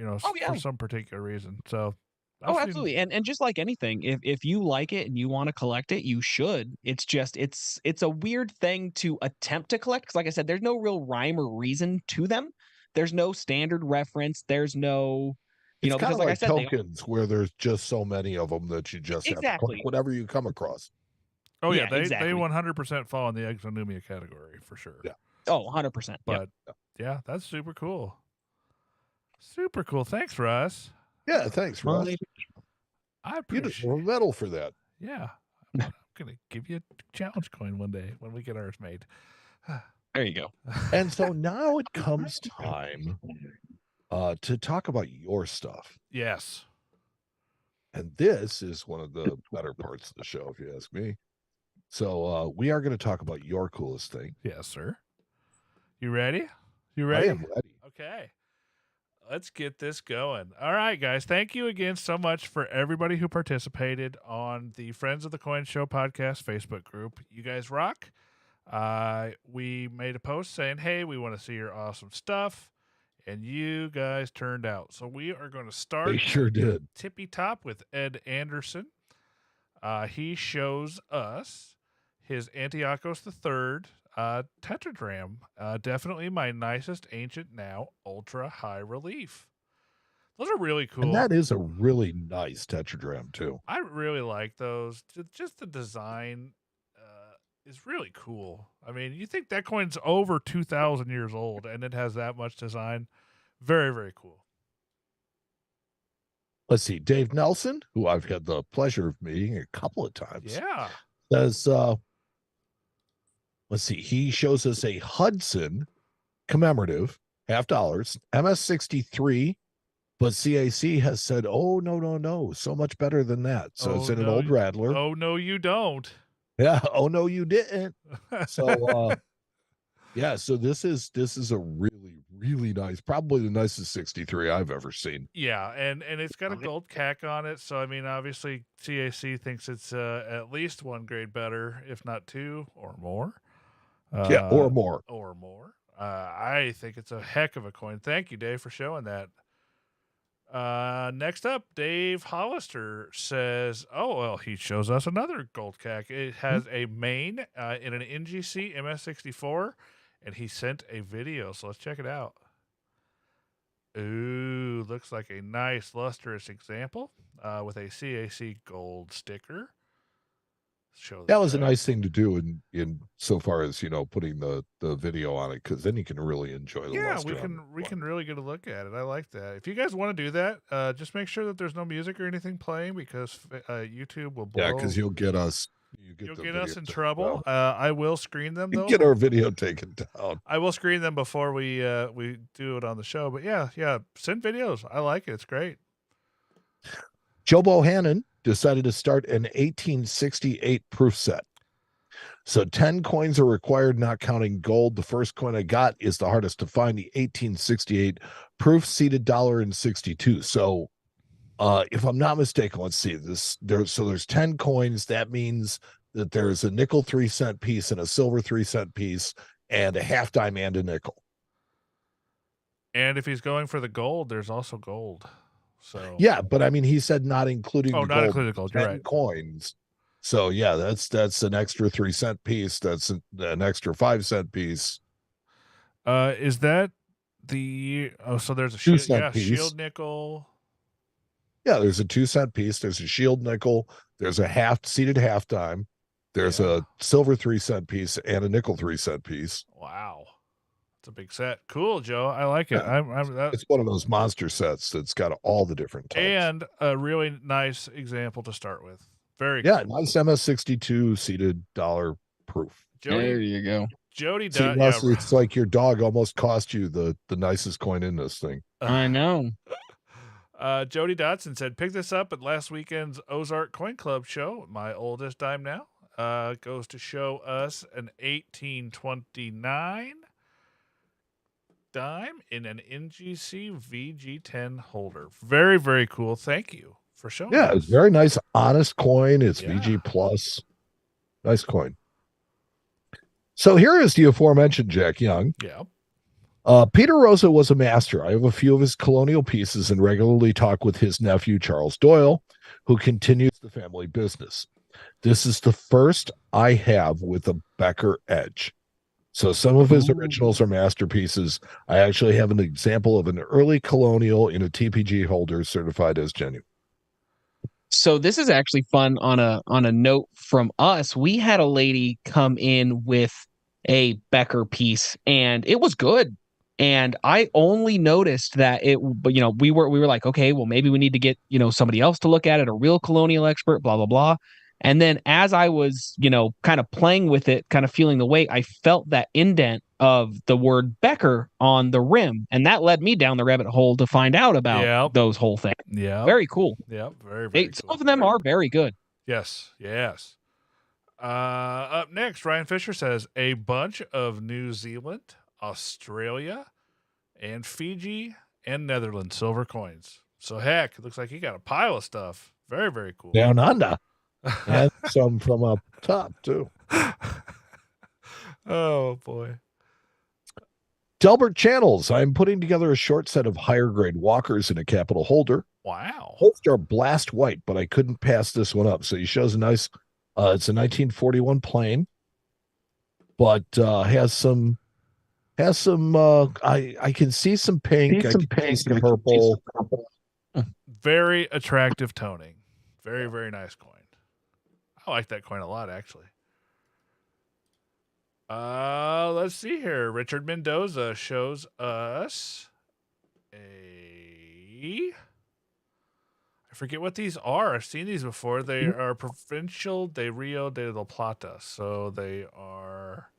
for some particular reason. So absolutely. And just like anything, if you like it and you want to collect it, you should. It's just it's a weird thing to attempt to collect, because like I said, there's no real rhyme or reason to them. There's no standard reference. There's no it's kind because of like like I said, tokens where there's just so many of them that you just have to collect whatever you come across. Oh yeah, they 100% fall in the exonumia category for sure. Yeah. Oh, 100%. But yeah, that's super cool. Super cool. Thanks, Russ. Yeah, thanks, Russ. I appreciate you deserve a medal for that. Yeah. I'm going to give you a challenge coin one day when we get ours made. There you go. And so now it comes time to talk about your stuff. Yes. And this is one of the better parts of the show, if you ask me. So we are going to talk about your coolest thing. Yes, sir. You ready? You ready? I am ready. Okay. Let's get this going. All right, guys. Thank you again so much for everybody who participated on the Friends of the Coin Show podcast Facebook group. You guys rock. We made a post saying, hey, we want to see your awesome stuff. And you guys turned out. So we are going to start. They sure did. Tippy top with Ed Anderson. He shows us his Antiochus III tetragram. Definitely my nicest ancient now ultra high relief. Those are really cool. And that is a really nice tetragram too. I really like those. Just the design is really cool. I mean, you think that coin's over 2,000 years old and it has that much design. Very, very cool. Let's see. Dave Nelson, who I've had the pleasure of meeting a couple of times, says, let's see, he shows us a Hudson commemorative, $50, MS63, but CAC has said, oh, no, so much better than that. So it's in an old Rattler. Oh, no, you don't. Yeah. Oh, no, you didn't. So, yeah, so this is a really, really nice, probably the nicest 63 I've ever seen. Yeah, and it's got a gold CAC on it. So, I mean, obviously, CAC thinks it's at least one grade better, if not two or more. Or more. Or more. I think it's a heck of a coin. Thank you, Dave, for showing that. Next up, Dave Hollister says, oh, well, he shows us another gold CAC. It has a main in an NGC MS64, and he sent a video. So let's check it out. Ooh, looks like a nice lustrous example with a CAC gold sticker. That was a nice thing to do in so far as, putting the video on it, because then you can really enjoy the luster. Yeah, we can really get a look at it. I like that. If you guys want to do that, just make sure that there's no music or anything playing, because YouTube will blow. Yeah, because you'll get us. You'll get us in trouble. I will screen them though. Get our video taken down. I will screen them before we do it on the show. But yeah, send videos. I like it. It's great. Joe Bohannon decided to start an 1868 proof set. So 10 coins are required, not counting gold. The first coin I got is the hardest to find, the 1868 proof seated $1.62. So if I'm not mistaken, let's see this. There's 10 coins. That means that there's a nickel 3-cent piece and a silver 3-cent piece and a half dime and a nickel. And if he's going for the gold, there's also gold. So yeah, but I mean, he said not including including gold. You're right. Coins. So yeah, that's an extra 3-cent piece. That's an extra 5-cent piece. Is that the? Oh, so there's a shield, shield nickel. Yeah, there's a 2-cent piece. There's a shield nickel. There's a seated half dime. There's a silver 3-cent piece and a nickel 3-cent piece. Wow. It's a big set. Cool, Joe. I like it. Yeah. It's one of those monster sets that's got all the different types. And a really nice example to start with. Very cool. Nice MS62 seated dollar proof. There you go. Jody it's like your dog almost cost you the nicest coin in this thing. I know. Jody Dotson said, pick this up at last weekend's Ozark Coin Club show. My oldest dime now goes to show us an 1829 dime in an NGC VG10 holder. Very, very cool. Thank you for showing us. It's very nice, honest coin. It's VG plus. Nice coin. So here is the aforementioned Jack Young. Yeah. Peter Rosa was a master. I have a few of his colonial pieces and regularly talk with his nephew, Charles Doyle, who continues the family business. This is the first I have with a Becker edge. So some of his originals are masterpieces. I actually have an example of an early colonial in a TPG holder certified as genuine. So this is actually fun on a note from us. We had a lady come in with a Becker piece and it was good. And I only noticed that we were like, okay, well, maybe we need to get, somebody else to look at it, a real colonial expert, blah, blah, blah. And then as I was, kind of playing with it, kind of feeling the weight, I felt that indent of the word Becker on the rim. And that led me down the rabbit hole to find out about those whole things. Yeah. Very cool. Yeah. Very, very cool. Some of them are very good. Yes. Yes. Up next, Ryan Fisher says a bunch of New Zealand, Australia, and Fiji and Netherlands silver coins. So heck, it looks like he got a pile of stuff. Very, very cool. Down under. And some from up top too. Oh boy. Delbert Channels. I'm putting together a short set of higher grade walkers in a capital holder. Wow. Both are blast white, but I couldn't pass this one up. So he shows a nice it's a 1941 plane, but has some I can see some pink, some purple. Very attractive toning. Very, very nice coin. I like that coin a lot, actually. Let's see here. Richard Mendoza shows us I forget what these are. I've seen these before. They are Provincial de Rio de la Plata. So they are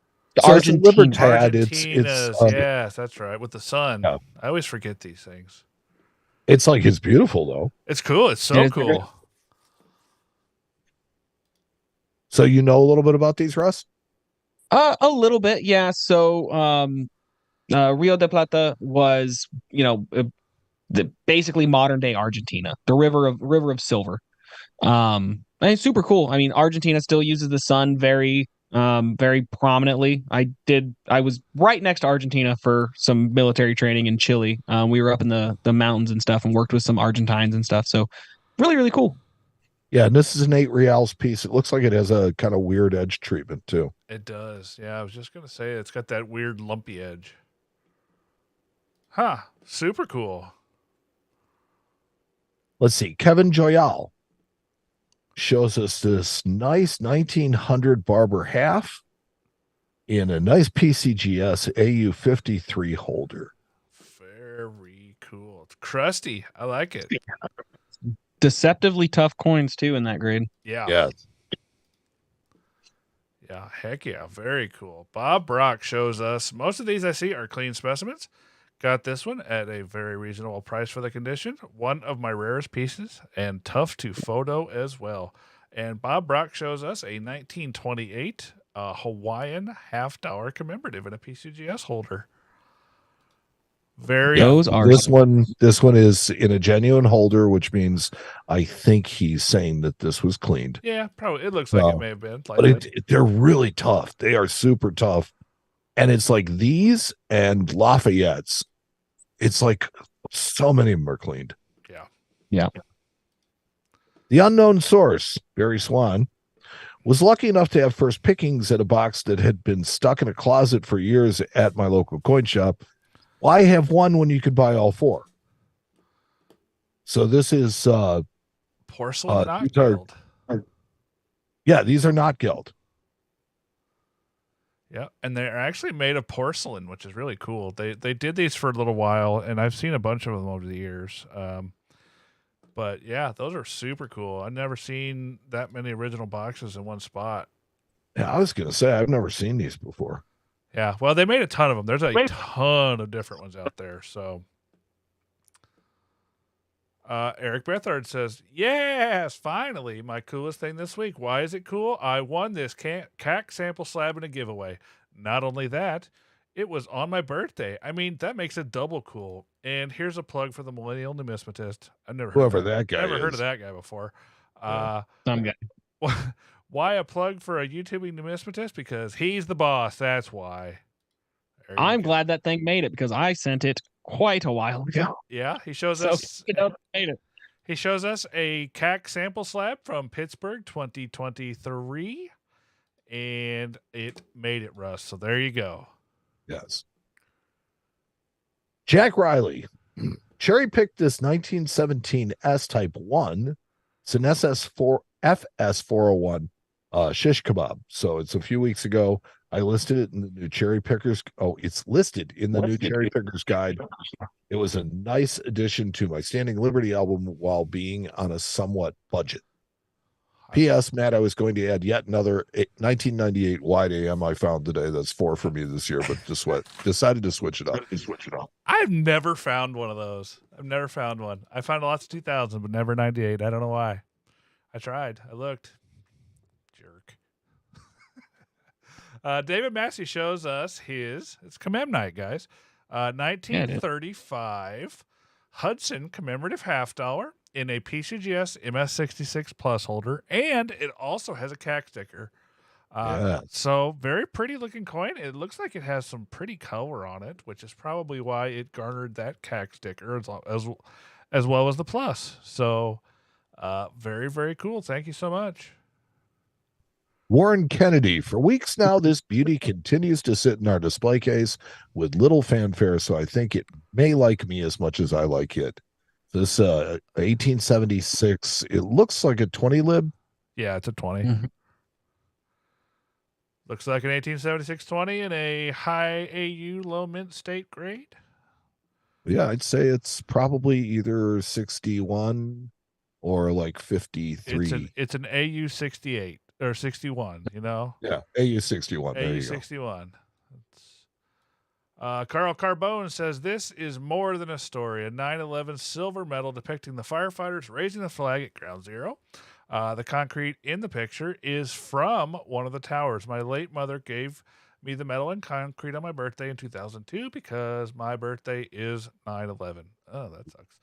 Argentina's. Yes, that's right. With the sun. Yeah. I always forget these things. It's like it's beautiful though. It's cool. It's so cool. So you know a little bit about these, Russ? A little bit, yeah. So Rio de Plata was, basically modern day Argentina, the river of silver. And it's super cool. I mean, Argentina still uses the sun very prominently. I was right next to Argentina for some military training in Chile. We were up in the mountains and stuff and worked with some Argentines and stuff. So really, really cool. Yeah, and this is an 8 reals piece. It looks like it has a kind of weird edge treatment too. It does. Yeah, I was just going to say it's got that weird lumpy edge. Huh. Super cool. Let's see. Kevin Joyal shows us this nice 1900 Barber half in a nice PCGS AU53 holder. Very cool. It's crusty. I like it. Deceptively tough coins too in that grade. Yeah. Yeah, heck yeah. Very cool. Bob Brock shows us most of these I see are clean specimens. Got this one at a very reasonable price for the condition. One of my rarest pieces and tough to photo as well. And Bob Brock shows us a 1928 Hawaiian half-dollar commemorative in a PCGS holder. This one is in a genuine holder, which means I think he's saying that this was cleaned. Yeah, probably. It looks like it may have been. But they're really tough. They are super tough. And it's like these and Lafayette's. It's like so many of them are cleaned. Yeah. The unknown source, Barry Swan, was lucky enough to have first pickings at a box that had been stuck in a closet for years at my local coin shop. Why have one when you could buy all 4? So this is porcelain, not gilt. Yeah, these are not gilt. Yeah, and they're actually made of porcelain, which is really cool. They did these for a little while, and I've seen a bunch of them over the years. But yeah, those are super cool. I've never seen that many original boxes in one spot. Yeah, I was going to say, I've never seen these before. Yeah, well, they made a ton of them. There's a ton of different ones out there. So, Eric Bethard says, yes, finally, my coolest thing this week. Why is it cool? I won this CAC sample slab in a giveaway. Not only that, it was on my birthday. I mean, that makes it double cool. And here's a plug for the Millennial Numismatist. I've never heard heard of that guy before. Some guy. Why a plug for a YouTubing numismatist? Because he's the boss. That's why. I'm glad that thing made it because I sent it quite a while ago. Yeah, he shows us. He shows us a CAC sample slab from Pittsburgh 2023, and it made it, Russ. So there you go. Yes. Jack Riley cherry picked this 1917 S Type 1. It's an FS401 shish kebab. So it's a few weeks ago. I listed it in the new Cherry Pickers. Oh, it's listed in the new Cherry Pickers guide. It was a nice addition to my Standing Liberty album while being on a somewhat budget. P.S. Matt, I was going to add yet another 1998 wide AM I found today. That's 4 for me this year, but decided to switch it up. I've never found one of those. I've never found one. I found lots of 2000, but never 98. I don't know why. I tried. I looked. Jerk. David Massey shows us it's Commem Night, guys. 1935 Hudson commemorative $50 in a PCGS MS66 Plus holder, and it also has a CAC sticker. So very pretty looking coin. It looks like it has some pretty color on it, which is probably why it garnered that CAC sticker as well as the plus. So very, very cool. Thank you so much. Warren Kennedy. For weeks now, this beauty continues to sit in our display case with little fanfare, so I think it may like me as much as I like it. This 1876, it looks like a 20 lib. Yeah, it's a 20. Mm-hmm. Looks like an 1876-20 in a high AU low mint state grade. Yeah, I'd say it's probably either 61 or like 53. It's an AU 68 or 61, you know? Yeah, AU 61. There AU you 61. Carl Carbone says this is more than a story. A 9/11 silver medal depicting the firefighters raising the flag at Ground Zero. The concrete in the picture is from one of the towers. My late mother gave me the medal in concrete on my birthday in 2002 because my birthday is 9/11. Oh, that sucks.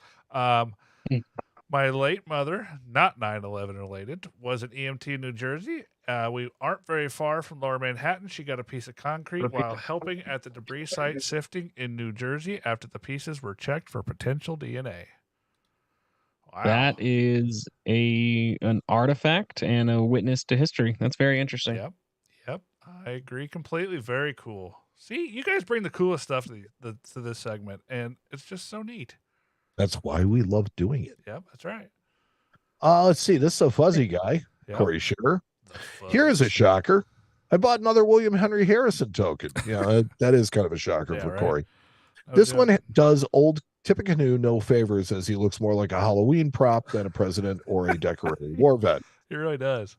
My late mother, not 9/11 related, was an EMT in New Jersey. We aren't very far from Lower Manhattan. She got a piece of concrete while helping at the debris site sifting in New Jersey after the pieces were checked for potential DNA. Wow. That is an artifact and a witness to history. That's very interesting. Yep. I agree completely. Very cool. See, you guys bring the coolest stuff to this segment, and it's just so neat. That's why we love doing it. Yep, that's right. Let's see. This is a fuzzy guy, Corey Scherer. Here is a shocker. I bought another William Henry Harrison token. Yeah, that is kind of a shocker for Corey. This one does old Tippecanoe no favors, as he looks more like a Halloween prop than a president or a decorated war vet. He really does.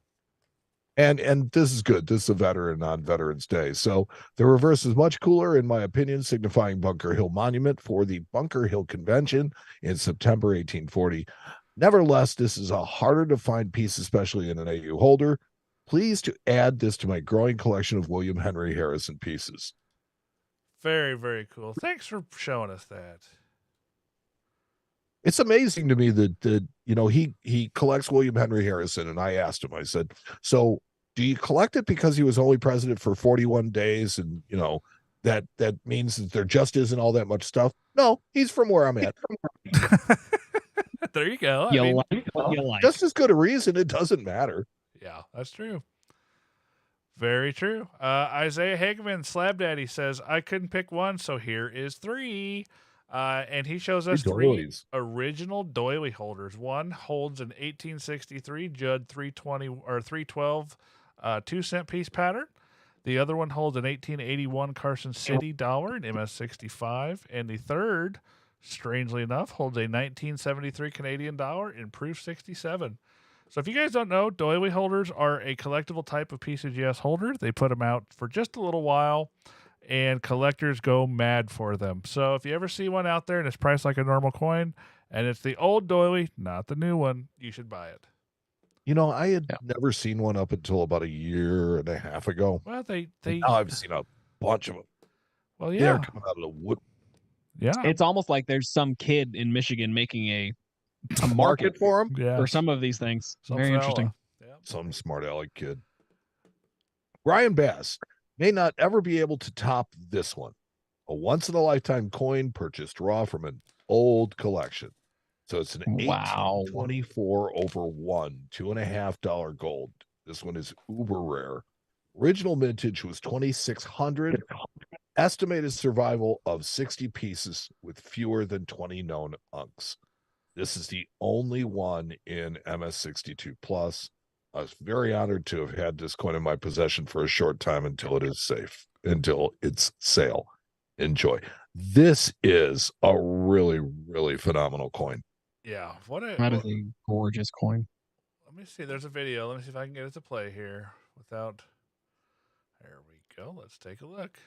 And this is good. This is a veteran on Veterans Day. So the reverse is much cooler, in my opinion, signifying Bunker Hill Monument for the Bunker Hill Convention in September 1840. Nevertheless, this is a harder to find piece, especially in an AU holder. Pleased to add this to my growing collection of William Henry Harrison pieces. Very, very cool. Thanks for showing us that. It's amazing to me that he collects William Henry Harrison, and I asked him, I said, so do you collect it because he was only president for 41 days and that means that there just isn't all that much stuff? No, he's from where I'm at. There you go. You like. Just as good a reason, it doesn't matter. Yeah, that's true. Very true. Isaiah Hageman, Slab Daddy, says, I couldn't pick one, so here is 3. And he shows us 3 original doily holders. One holds an 1863 Judd 320 or 312 2-cent piece pattern. The other one holds an 1881 Carson City dollar in MS65. And the third, strangely enough, holds a 1973 Canadian dollar in Proof 67. So if you guys don't know, doily holders are a collectible type of PCGS holder. They put them out for just a little while, and collectors go mad for them. So if you ever see one out there and it's priced like a normal coin, and it's the old doily, not the new one, you should buy it. I had never seen one up until about a year and a half ago. Well, they now I've seen a bunch of them. Well, yeah, they're coming out of the wood. Yeah, it's almost like there's some kid in Michigan making a market for them for some of these things. Very interesting. Some smart aleck kid. Brian Bass may not ever be able to top this one. A once-in-a-lifetime coin purchased raw from an old collection. So it's an 1824/1, $2.50 gold. This one is uber rare. Original mintage was 2600. Estimated survival of 60 pieces with fewer than 20 known unks. This is the only one in MS62 Plus. I was very honored to have had this coin in my possession for a short time until it's sale. Enjoy. This is a really, really phenomenal coin. Yeah. That is a gorgeous coin. Let me see. There's a video. Let me see if I can get it to play here without. There we go. Let's take a look.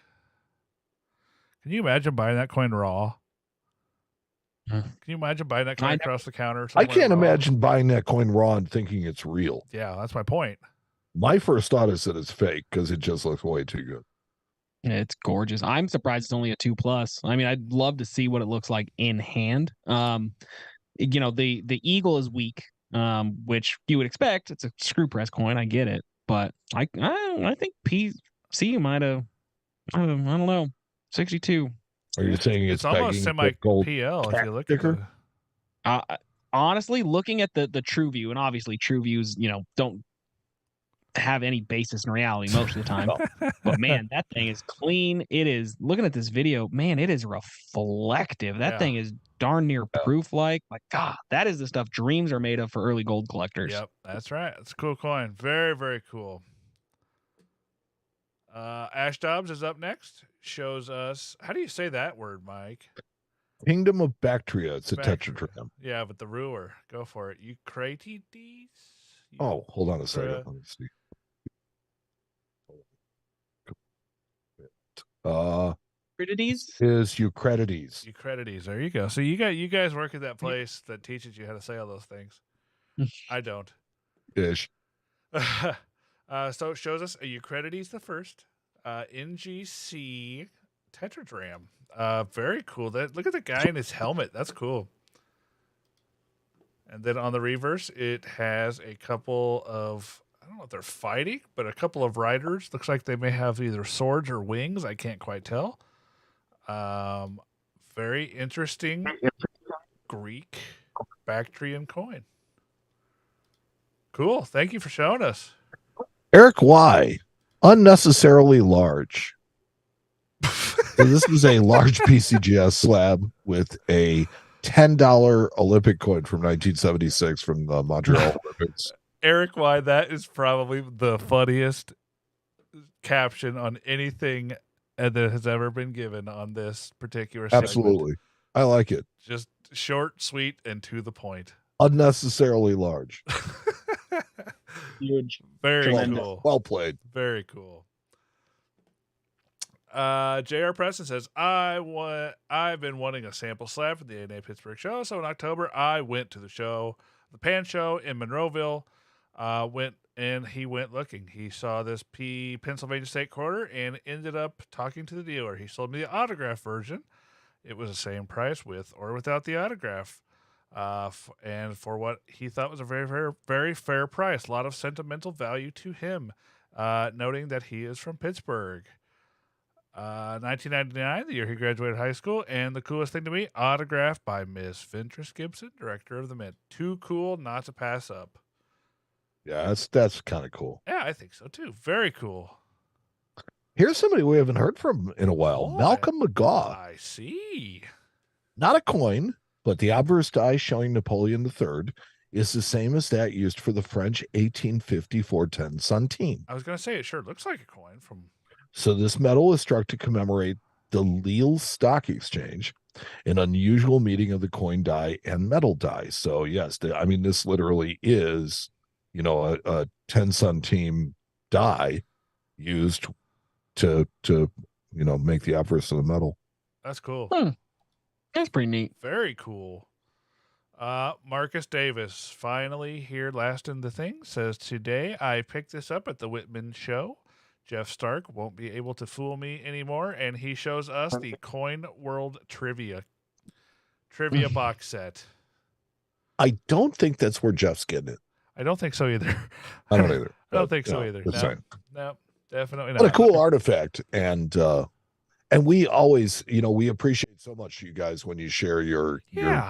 Can you imagine buying that coin raw? Can you imagine buying that coin across the counter? I can't imagine buying that coin raw and thinking it's real. Yeah, that's my point. My first thought is that it's fake because it just looks way too good. It's gorgeous. I'm surprised it's only a 2+. I mean, I'd love to see what it looks like in hand. The eagle is weak, which you would expect. It's a screw press coin. I get it, but I think PC might have. I don't know. 62. Are you saying it's almost semi PL if you look sticker? At it? Honestly, looking at the true view, and obviously true views, don't have any basis in reality most of the time. But man, that thing is clean. It is, looking at this video, man, it is reflective. That thing is darn near proof-like. Like, God, that is the stuff dreams are made of for early gold collectors. Yep, that's right. It's a cool coin. Very, very cool. Ash Dobbs is up next. Shows us, how do you say that word, Mike? Kingdom of Bactria. It's a Bactria. tetragram. Yeah, but the ruler. Go for it. Eucrates? Oh, hold on a second. Let me see. Eucrates is Eucrates. Eucrates. There you go. So you guys work at that place that teaches you how to say all those things. I don't. Ish. So it shows us a Eucrates the first, NGC tetragram. Very cool. Look at the guy in his helmet. That's cool. And then on the reverse, it has a couple of, I don't know if they're fighting, but a couple of riders. Looks like they may have either swords or wings. I can't quite tell. Very interesting Greek Bactrian coin. Cool. Thank you for showing us. Eric Y. Unnecessarily large. So this is a large PCGS slab with a $10 Olympic coin from 1976 from the Montreal Olympics. Eric Y., that is probably the funniest caption on anything that has ever been given on this particular segment. Absolutely. I like it. Just short, sweet, and to the point. Unnecessarily large. Huge. Very cool. Well played. Very cool. J.R. Preston says, I've been wanting a sample slab for the ANA Pittsburgh show, so in October I went to the show, the Pan Show in Monroeville. He went looking. He saw this Pennsylvania State quarter and ended up talking to the dealer. He sold me the autograph version. It was the same price with or without the autograph. And for what he thought was a very, very, very fair price. A lot of sentimental value to him, noting that he is from Pittsburgh. 1999, the year he graduated high school, and the coolest thing to me, autographed by Miss Ventress Gibson, director of the Mint. Too cool not to pass up. Yeah, that's kind of cool. Yeah, I think so too. Very cool. Here's somebody we haven't heard from in a while. Malcolm McGaw. I see. Not a coin, but the obverse die showing Napoleon III is the same as that used for the French 1850 410 centime. I was going to say, it sure looks like a coin from... So this medal is struck to commemorate the Lille Stock Exchange, an unusual meeting of the coin die and metal die. So yes, this literally is, a 10 centime die used to make the obverse of the metal. That's cool. That's pretty neat. Very cool. Marcus Davis, finally here last in the thing, says, today I picked this up at the Whitman show. Jeff Stark won't be able to fool me anymore, and he shows us the Coin World Trivia box set. I don't think that's where Jeff's getting it. I don't think so either. I don't either. I don't think so either. No, definitely not. What a cool artifact. And we always, we appreciate so much you guys when you share your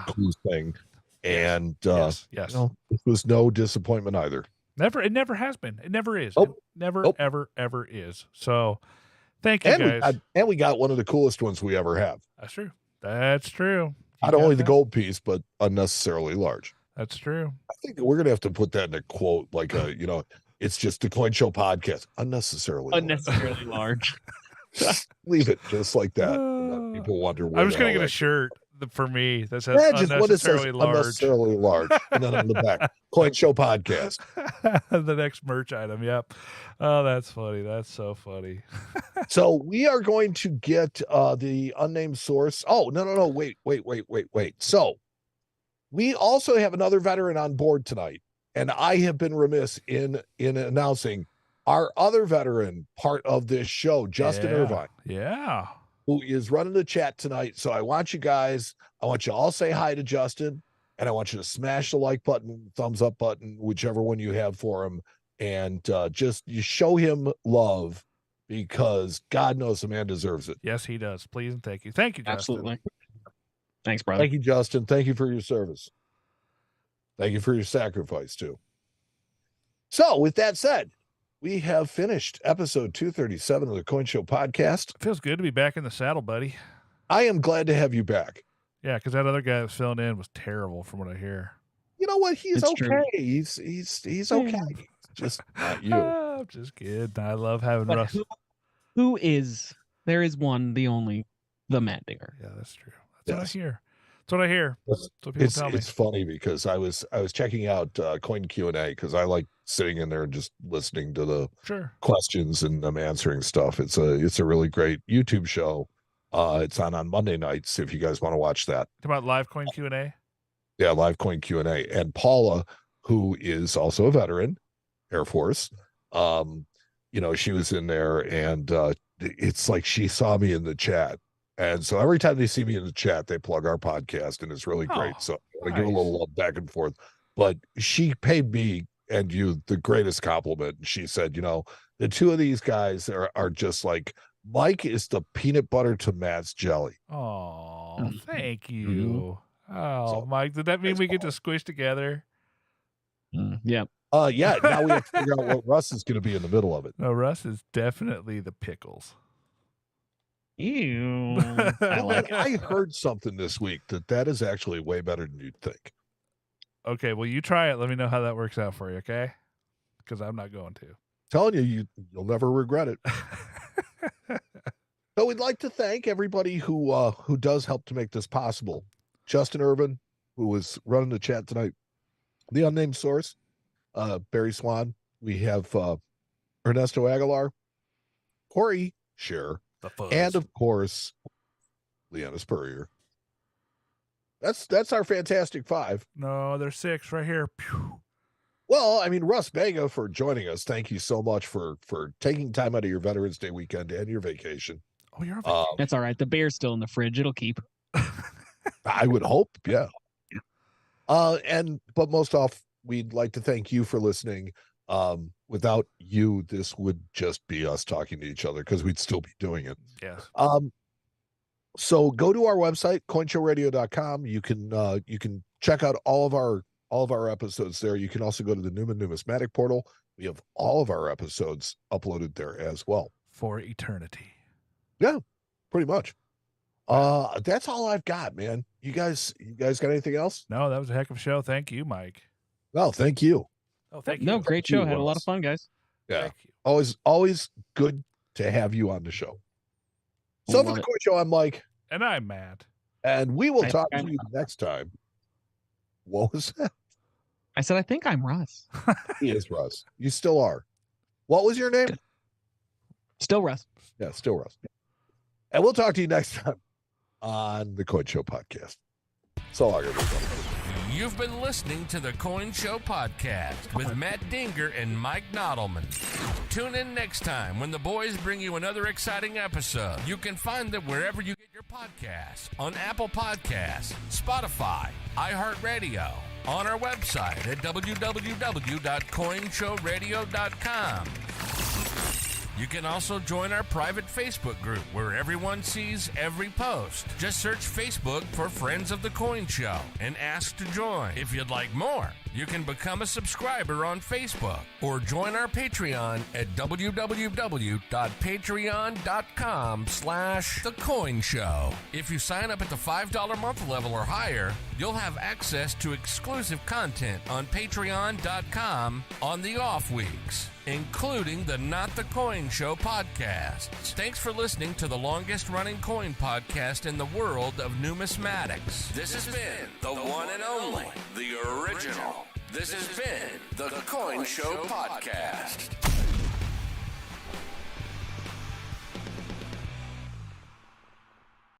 cool thing. And yes. It was no disappointment either. It never has been. It never is. Nope. It never, nope. ever is. So thank you, guys. And we got one of the coolest ones we ever have. That's true. That's true. Not only the gold piece, but unnecessarily large. That's true. I think we're going to have to put that in a quote, like it's just the Coin Show podcast. Unnecessarily large. Leave it just like that. And people wonder. I'm just going to get a shirt for me that says unnecessarily large. And then on the back, Coin Show podcast. The next merch item. Yep. Oh, that's funny. That's so funny. So we are going to get the unnamed source. Oh, no. Wait. So we also have another veteran on board tonight. And I have been remiss in announcing our other veteran part of this show, Justin Irvine. Yeah. Who is running the chat tonight. So I want you to all say hi to Justin, and I want you to smash the like button, thumbs up button, whichever one you have for him. And you show him love, because God knows the man deserves it. Yes, he does. Please and thank you. Thank you, Justin. Absolutely. Thanks, brother. Thank you, Justin. Thank you for your service. Thank you for your sacrifice too. So with that said, we have finished episode 237 of the Coin Show podcast. It feels good to be back in the saddle, buddy. I am glad to have you back. Yeah, because that other guy that was filling in was terrible from what I hear. You know what? He's okay. True. He's okay. Just not you. I'm just kidding. I love having Russ. who is, there is one, the only, the Matt Dinger. Yeah, that's true. That's what I hear. That's what I hear. That's what people tell me. It's funny because I was checking out Coin Q&A because I like sitting in there and just listening to the questions and them answering stuff. It's a really great YouTube show. It's on Monday nights if you guys want to watch that. Talk about live Coin Q&A? Yeah, live Coin Q&A. And Paula, who is also a veteran, Air Force, she was in there, and it's like she saw me in the chat. And so every time they see me in the chat, they plug our podcast, and it's really great. So I give a little love back and forth. But she paid me and you the greatest compliment. She said, the two of these guys are just like, Mike is the peanut butter to Matt's jelly. Oh, thank you. Oh, Mike, did that mean we get to squish together? Yeah. Yeah. Now we have to figure out what Russ is going to be in the middle of it. No, Russ is definitely the pickles. Ew. I heard something this week that is actually way better than you'd think. Okay, well, you try it. Let me know how that works out for you, okay? Because I'm not going to. Telling you'll never regret it. So we'd like to thank everybody who does help to make this possible. Justin Irvin, who was running the chat tonight, the unnamed source, Barry Swan. We have Ernesto Aguilar, Corey Scherer, and of course, Leanna Spurrier. That's our fantastic five. No, there's six right here. Pew. Well, I mean, Russ Bega for joining us. Thank you so much for taking time out of your Veterans Day weekend and your vacation. Oh, you're on vacation. That's all right. The beer's still in the fridge. It'll keep. I would hope, yeah. But most off, we'd like to thank you for listening. Without you, this would just be us talking to each other because we'd still be doing it. Yes. So go to our website, coinshowradio.com. You can check out all of our episodes there. You can also go to the Newman Numismatic portal. We have all of our episodes uploaded there as well. For eternity. Yeah, pretty much. That's all I've got, man. You guys got anything else? No, that was a heck of a show. Thank you, Mike. Well, thank you. Oh, thank you. No, great show. Had a lot of fun, guys. Yeah. Always good to have you on the show. So for the Coin Show, I'm Mike. And I'm Matt. And we will talk to you next time. What was that? I said, I think I'm Russ. He is Russ. You still are. What was your name? Still Russ. Yeah, still Russ. And we'll talk to you next time on the Coin Show podcast. So long, everybody. You've been listening to the Coin Show podcast with Matt Dinger and Mike Nodelman. Tune in next time when the boys bring you another exciting episode. You can find them wherever you get your podcasts, on Apple Podcasts, Spotify, iHeartRadio, on our website at www.coinshowradio.com. You can also join our private Facebook group where everyone sees every post. Just search Facebook for Friends of the Coin Show and ask to join. If you'd like more, you can become a subscriber on Facebook or join our Patreon at www.patreon.com/thecoinshow. If you sign up at the $5 month level or higher, you'll have access to exclusive content on patreon.com on the off weeks, including the Not the Coin Show podcasts. Thanks for listening to the longest running coin podcast in the world of numismatics. This has been the one and only, the original. This has been the Coin Show podcast.